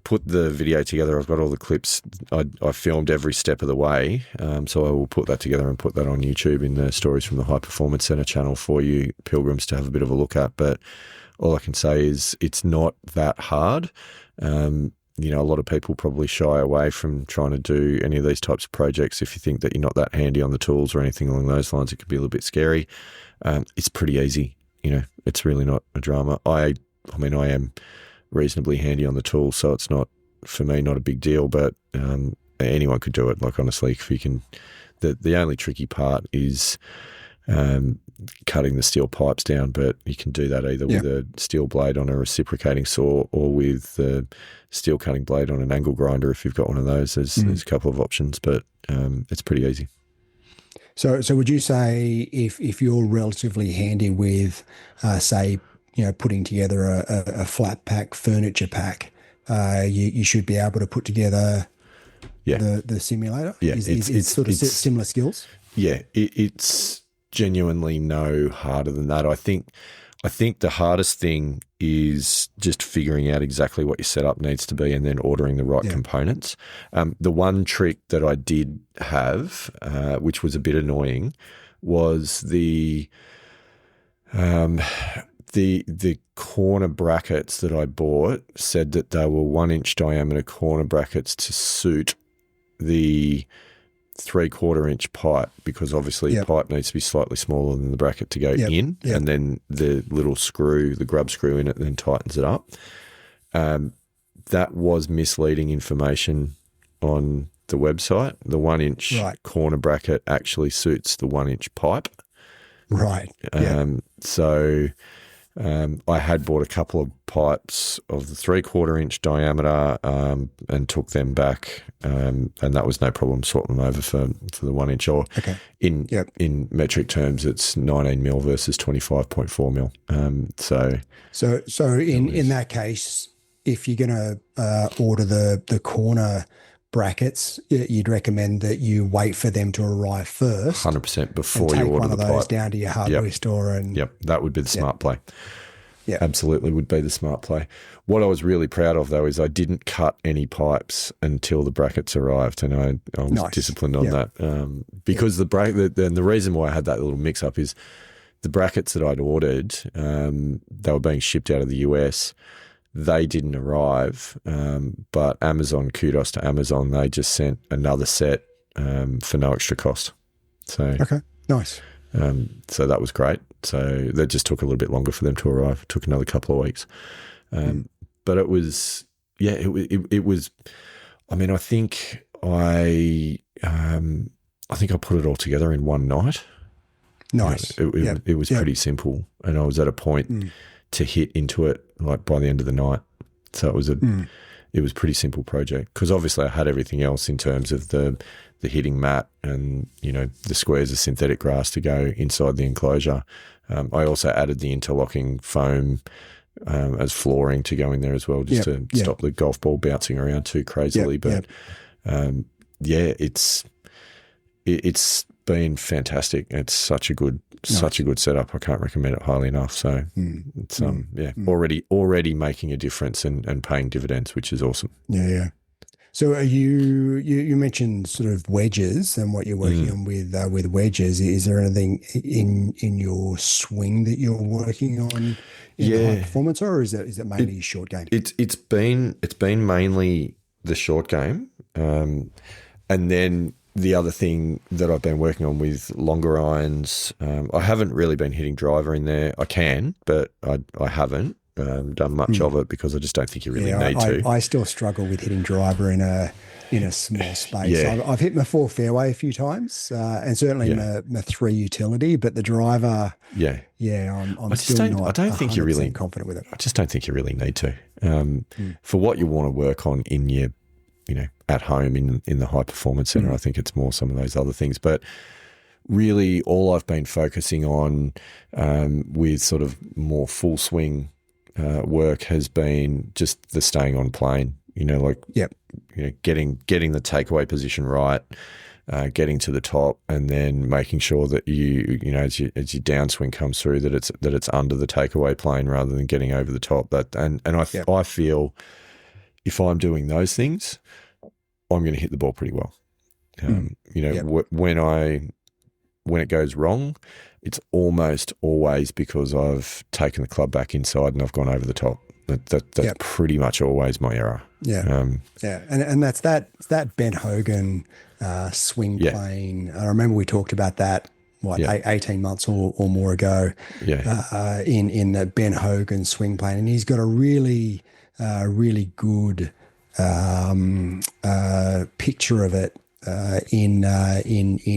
put the video together. I've got all the clips. I filmed every step of the way. So I will put that together and put that on YouTube in the Stories from the High Performance Center channel for you pilgrims to have a bit of a look at. But all I can say is it's not that hard. A lot of people probably shy away from trying to do any of these types of projects. If you think that you're not that handy on the tools or anything along those lines, it could be a little bit scary. It's pretty easy. It's really not a drama. I am reasonably handy on the tools, so it's not, for me, not a big deal, but anyone could do it. Honestly, if you can, the only tricky part is cutting the steel pipes down, but you can do that either with a steel blade on a reciprocating saw or with the steel cutting blade on an angle grinder. If you've got one of those, there's a couple of options, but it's pretty easy. So would you say if you're relatively handy with, say, putting together a flat pack furniture pack, you should be able to put together the simulator? Yeah, it's sort of similar skills? Yeah, it's genuinely no harder than that. I think the hardest thing is just figuring out exactly what your setup needs to be and then ordering the right components. The one trick that I did have, which was a bit annoying, was the corner brackets that I bought said that they were 1-inch diameter corner brackets to suit the 3/4 inch pipe, because obviously pipe needs to be slightly smaller than the bracket to go in, and then the little screw, the grub screw in it, then tightens it up. That was misleading information on the website. The 1-inch corner bracket actually suits the 1-inch pipe. Right. So I had bought a couple of pipes of the 3/4 inch diameter and took them back, and that was no problem swapping them over for the 1 inch. Or in metric terms, it's 19 mil versus 25.4 mil. So in that case, if you're going to order the corner brackets, you'd recommend that you wait for them to arrive first, 100% before you order the pipe. Take one of those down to your hardware store, and that would be the smart play. Yeah, absolutely would be the smart play. What I was really proud of though is I didn't cut any pipes until the brackets arrived, and I was disciplined on that because the reason why I had that little mix up is the brackets that I'd ordered, they were being shipped out of the US. They didn't arrive, but Amazon, kudos to Amazon, they just sent another set for no extra cost. So okay, nice. So that was great. So that just took a little bit longer for them to arrive. It took another couple of weeks, but it was it was. I mean, I think I put it all together in one night. Nice. It was pretty simple, and I was at a point to hit into it like by the end of the night. So it was it was a pretty simple project because obviously I had everything else in terms of the hitting mat and the squares of synthetic grass to go inside the enclosure. I also added the interlocking foam as flooring to go in there as well, just to stop the golf ball bouncing around too crazily. But it's been fantastic. It's such a good setup. I can't recommend it highly enough. So it's already making a difference and paying dividends, which is awesome. Yeah. So are you mentioned sort of wedges and what you're working on with wedges. Is there anything in your swing that you're working on in the high performance, or is it mainly short game? It's been mainly the short game, and then the other thing that I've been working on with longer irons, I haven't really been hitting driver in there. I can, but I haven't done much of it because I just don't think you really need to. I still struggle with hitting driver in a small space. Yeah. I've hit my 4 fairway a few times, and certainly my 3 utility, but the driver, I'm still not. I don't think you're really confident with it. I just don't think you really need to. For what you want to work on in your, at home in the high performance center, I think it's more some of those other things. But really, all I've been focusing on with sort of more full swing work has been just the staying on plane. Getting the takeaway position right, getting to the top, and then making sure that as your downswing comes through that it's under the takeaway plane rather than getting over the top. I feel if I'm doing those things, I'm going to hit the ball pretty well. When it goes wrong, it's almost always because I've taken the club back inside and I've gone over the top. That's pretty much always my error. And that's that Ben Hogan swing plane. I remember we talked about that 18 months or more ago. In the Ben Hogan swing plane, and he's got a really good picture of it in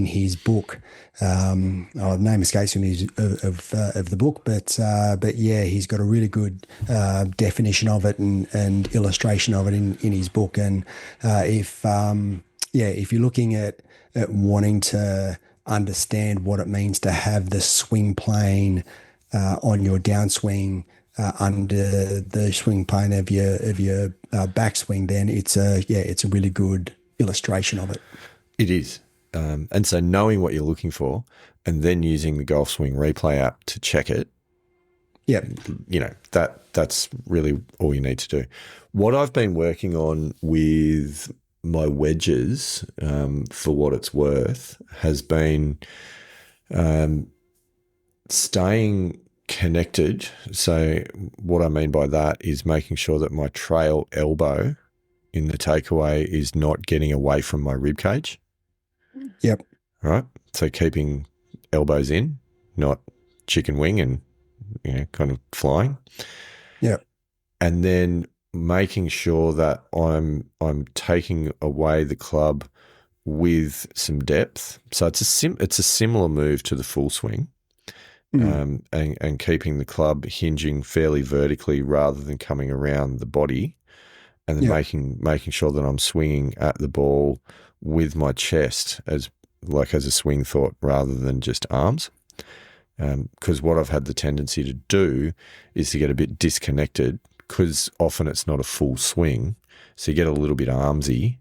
his book. The name escapes me of the book, but he's got a really good definition of it and illustration of it in his book. And if you're looking at wanting to understand what it means to have the swing plane on your downswing under the swing plane of your backswing, then it's a really good illustration of it. It is. And so knowing what you're looking for and then using the Golf Swing Replay app to check it, that's really all you need to do. What I've been working on with my wedges, for what it's worth, has been staying connected. So what I mean by that is making sure that my trail elbow in the takeaway is not getting away from my rib cage. Yep. Right. So keeping elbows in, not chicken wing and kind of flying. Yep. And then making sure that I'm taking away the club with some depth. So it's a similar move to the full swing. and keeping the club hinging fairly vertically rather than coming around the body, and then making sure that I'm swinging at the ball with my chest as a swing thought rather than just arms. Because what I've had the tendency to do is to get a bit disconnected, because often it's not a full swing, so you get a little bit armsy,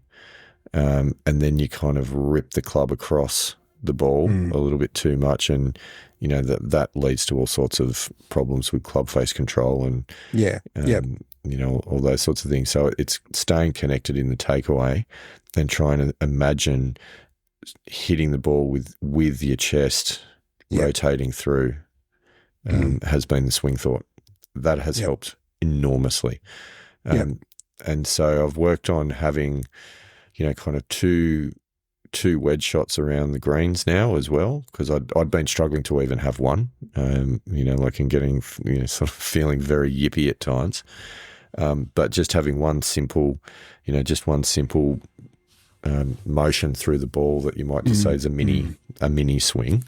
and then you kind of rip the club across the ball a little bit too much, and that leads to all sorts of problems with club face control and all those sorts of things. So it's staying connected in the takeaway and trying to imagine hitting the ball with your chest rotating through has been the swing thought. That has helped enormously. And so I've worked on having, kind of two wedge shots around the greens now as well, because I'd been struggling to even have one, and getting, sort of feeling very yippy at times. But just having one simple motion through the ball that you might just say is a mini swing.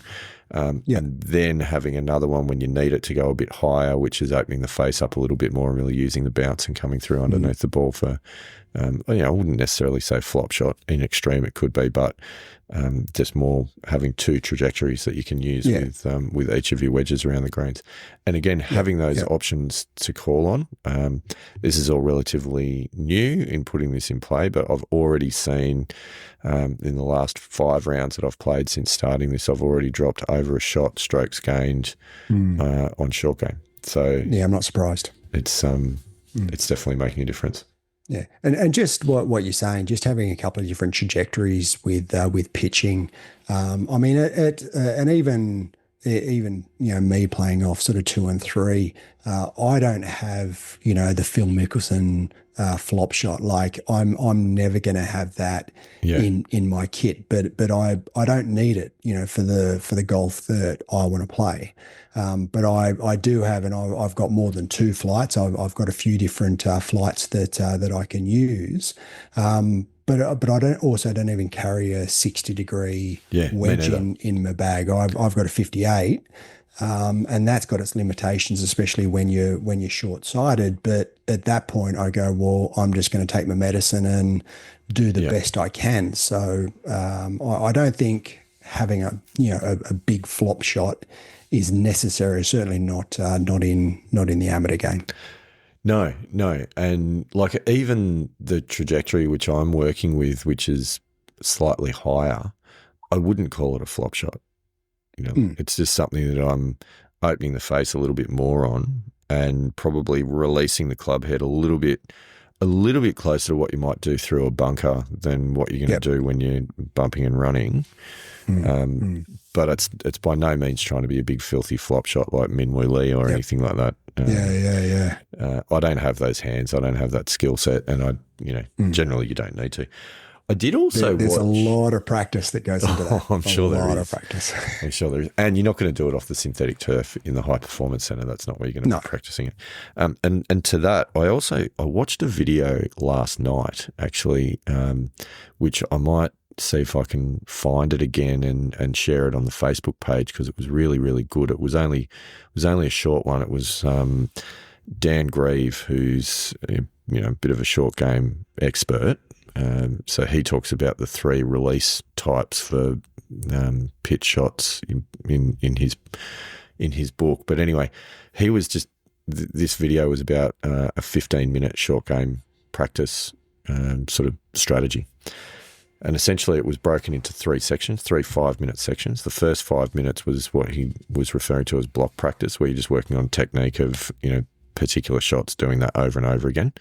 And then having another one when you need it to go a bit higher, which is opening the face up a little bit more and really using the bounce and coming through underneath the ball for, I wouldn't necessarily say flop shot. In extreme it could be, but just more having two trajectories that you can use with each of your wedges around the greens. And again, having those options to call on. This is all relatively new in putting this in play, but I've already seen in the last 5 rounds that I've played since starting this, I've already dropped over a shot, strokes gained on short game. So I'm not surprised. It's definitely making a difference. Yeah, and just what you're saying, just having a couple of different trajectories with pitching. I mean, and even me playing off sort of 2 and 3, I don't have the Phil Mickelson flop shot. Like I'm never going to have that in my kit, but I don't need it for the golf that I want to play. But I do have, and I've got more than 2 flights. I've got a few different flights that I can use. But I don't even carry a 60-degree wedge in my bag. I've got a 58, and that's got its limitations, especially when you're short-sighted. But at that point, I go, well, I'm just going to take my medicine and do the best I can. So I don't think having a big flop shot is necessary. Certainly not in the amateur game. No. And like even the trajectory which I'm working with, which is slightly higher, I wouldn't call it a flop shot. It's just something that I'm opening the face a little bit more on and probably releasing the club head a little bit closer to what you might do through a bunker than what you're going to do when you're bumping and running. But it's by no means trying to be a big filthy flop shot like Min Woo Lee or anything like that. I don't have those hands. I don't have that skill set, and generally you don't need to. I did also There's watch. a lot of practice that goes into that. I'm sure there is. A lot of practice. I'm sure there is. And you're not going to do it off the synthetic turf in the high performance center. That's not where you're going to be practicing it. And to that, I watched a video last night actually, which I might see if I can find it again and share it on the Facebook page, because it was really, really good. It was only a short one. It was Dan Grieve, who's a bit of a short game expert. So he talks about the 3 release types for pitch shots in his book. But anyway, he was just this video was about a 15-minute short game practice sort of strategy. And essentially it was broken into 3 sections, 3 5-minute sections. The first 5 minutes was what he was referring to as block practice, where you're just working on technique of, particular shots, doing that over and over again.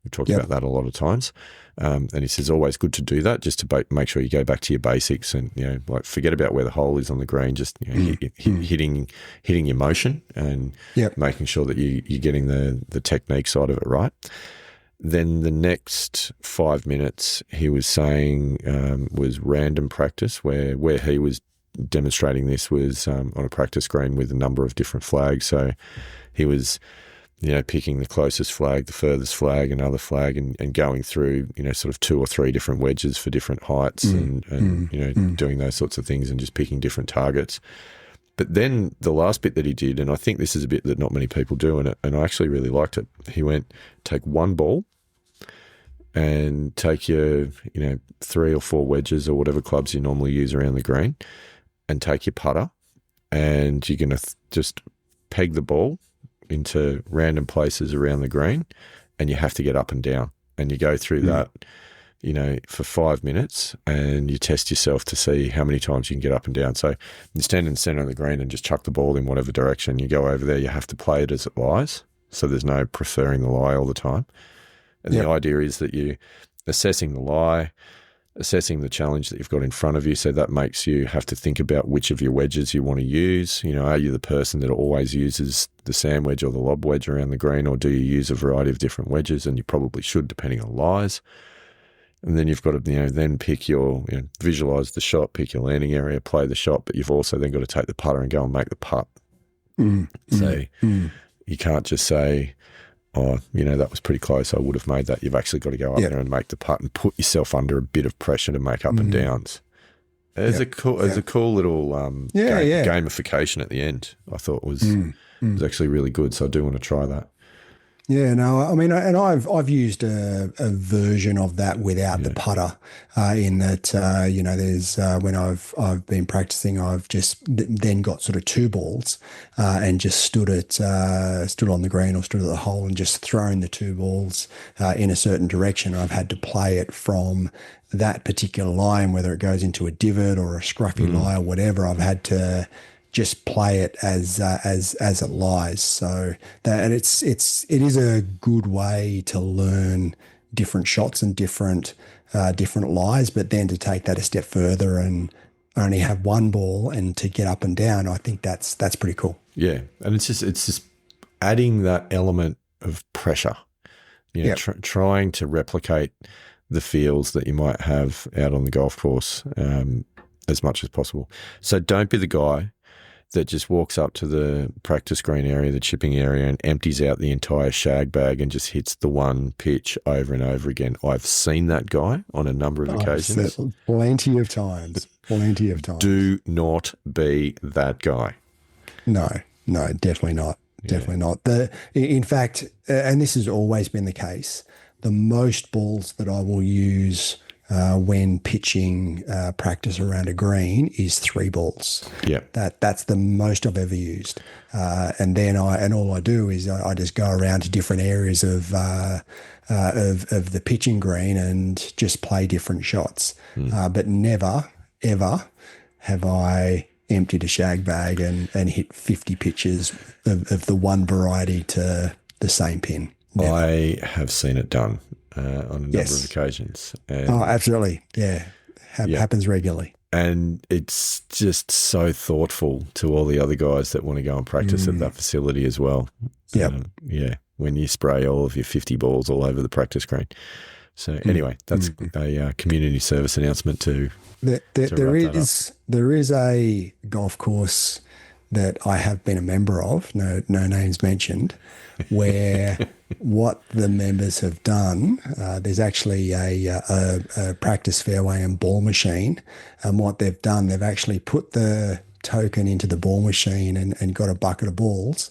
We talked about that a lot of times. And he says, always good to do that, just to make sure you go back to your basics and, forget about where the hole is on the green, just hitting your motion and making sure that you're getting the technique side of it right. Then the next 5 minutes, he was saying, was random practice, where he was demonstrating this was on a practice green with a number of different flags. So he was, picking the closest flag, the furthest flag, another flag, and going through, sort of 2 or 3 different wedges for different heights and doing those sorts of things and just picking different targets. But then the last bit that he did, and I think this is a bit that not many people do, and I actually really liked it. He went, take one ball and take your, 3 or 4 wedges or whatever clubs you normally use around the green, and take your putter, and you're going to just peg the ball into random places around the green, and you have to get up and down. And you go through that, for 5 minutes, and you test yourself to see how many times you can get up and down. So you stand in the centre of the green and just chuck the ball in whatever direction. You go over there, you have to play it as it lies. So there's no preferring the lie all the time. And the idea is that you assessing the lie, assessing the challenge that you've got in front of you. So that makes you have to think about which of your wedges you want to use. Are you the person that always uses the sand wedge or the lob wedge around the green, or do you use a variety of different wedges? And you probably should, depending on lies. And then you've got to, then pick your, visualize the shot, pick your landing area, play the shot, but you've also then got to take the putter and go and make the putt. You can't just say, oh, that was pretty close, I would have made that. You've actually got to go up there and make the putt and put yourself under a bit of pressure to make up and downs. There's a cool little gamification at the end. I thought was actually really good. So I do want to try that. Yeah, no, I mean, and I've used a version of that without the putter, in that there's when I've been practicing, I've just then got sort of 2 balls, and just stood on the green or stood at the hole and just thrown the 2 balls in a certain direction. I've had to play it from that particular line, whether it goes into a divot or a scruffy lie or whatever. I've had to just play it as it lies. So that, and it is a good way to learn different shots and different lies, but then to take that a step further and only have 1 ball and to get up and down, I think that's pretty cool. Yeah, and it's just adding that element of pressure. Trying to replicate the feels that you might have out on the golf course as much as possible. So don't be the guy that just walks up to the practice green area, the chipping area, and empties out the entire shag bag and just hits the one pitch over and over again. I've seen that guy on a number of occasions. Plenty of times. Do not be that guy. No, definitely not. Definitely not. In fact, and this has always been the case, the most balls that I will use when pitching practice around a green is 3 balls. Yeah, that's the most I've ever used. And then all I do is I just go around to different areas of the pitching green and just play different shots. But never ever have I emptied a shag bag and hit 50 pitches of the one variety to the same pin. Never. I have seen it done on a number of occasions. Absolutely. Yeah. Happens regularly. And it's just so thoughtful to all the other guys that want to go and practice at that facility as well. When you spray all of your 50 balls all over the practice green. So anyway, that's a community service announcement to there is a golf course that I have been a member of, no names mentioned, where what the members have done, there's actually a practice fairway and ball machine, and what they've done, they've actually put the token into the ball machine and got a bucket of balls,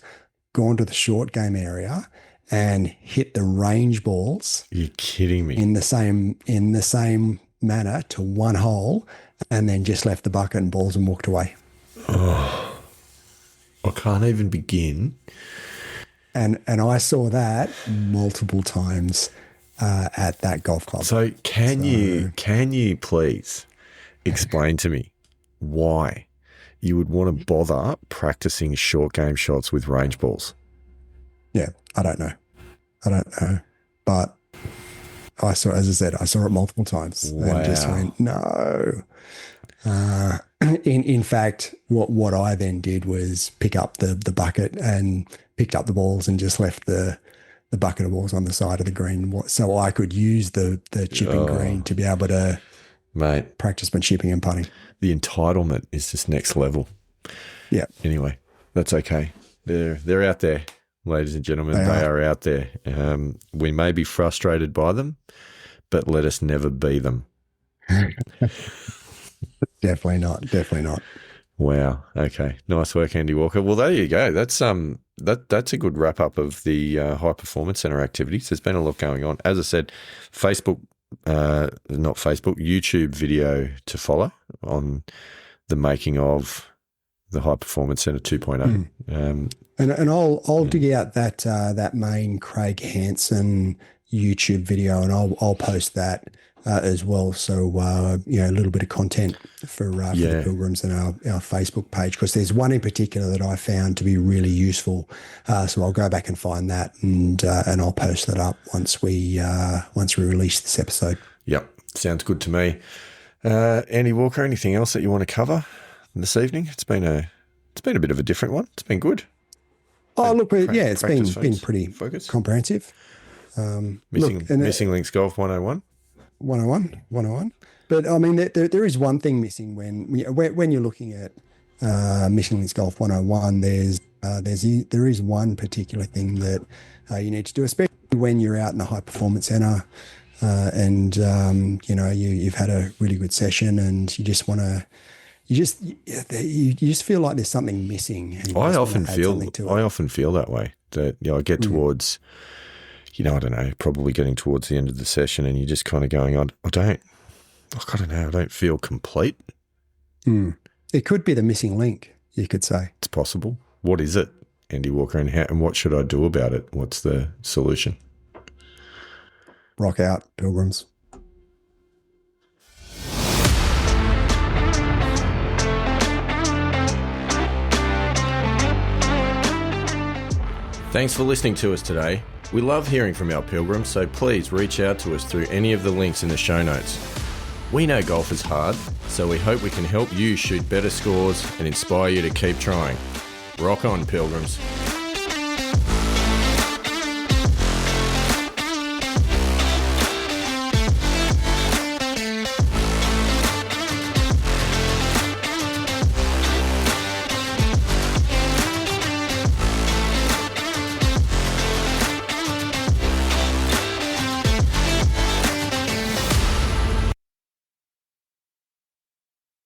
gone to the short game area and hit the range balls. You're kidding me. In the same manner to one hole, and then just left the bucket and balls and walked away. Oh, I can't even begin. And I saw that multiple times at that golf club. So can you please explain to me why you would want to bother practicing short game shots with range balls? Yeah, I don't know. But I saw it multiple times. Wow. And just went, no. In fact, what I then did was pick up the bucket and picked up the balls and just left the bucket of balls on the side of the green, so I could use the chipping green to be able to practice my chipping and putting. The entitlement is just next level. Yeah. Anyway, that's okay. They're out there, ladies and gentlemen. They are out there. We may be frustrated by them, but let us never be them. Definitely not. Wow. Okay. Nice work, Andy Walker. Well, there you go. That's that's a good wrap up of the High Performance Centre activities. There's been a lot going on. As I said, YouTube video to follow on the making of the High Performance Centre 2.0. And I'll dig out that main Craig Hansen YouTube video, and I'll post that as well. So a little bit of content for the Pilgrims and our Facebook page, because there's one in particular that I found to be really useful. So I'll go back and find that, and I'll post that up once we release this episode. Yep, sounds good to me. Andy Walker, anything else that you want to cover this evening? It's been a bit of a different one. It's been good. Oh, look, it's been pretty comprehensive. Missing Links Golf 101. 101. But I mean, there is one thing missing when you're looking at Missing Links Golf 101. There is one particular thing that you need to do, especially when you're out in the High Performance Centre, and you've had a really good session, and you just want to. You just feel like there's something missing. And I often feel that way. That I get towards, I don't know, probably getting towards the end of the session, and you're just kind of going on. I don't feel complete. It could be the missing link, you could say. It's possible. What is it, Andy Walker, and what should I do about it? What's the solution? Rock out, Pilgrims. Thanks for listening to us today. We love hearing from our pilgrims, so please reach out to us through any of the links in the show notes. We know golf is hard, so we hope we can help you shoot better scores and inspire you to keep trying. Rock on, pilgrims.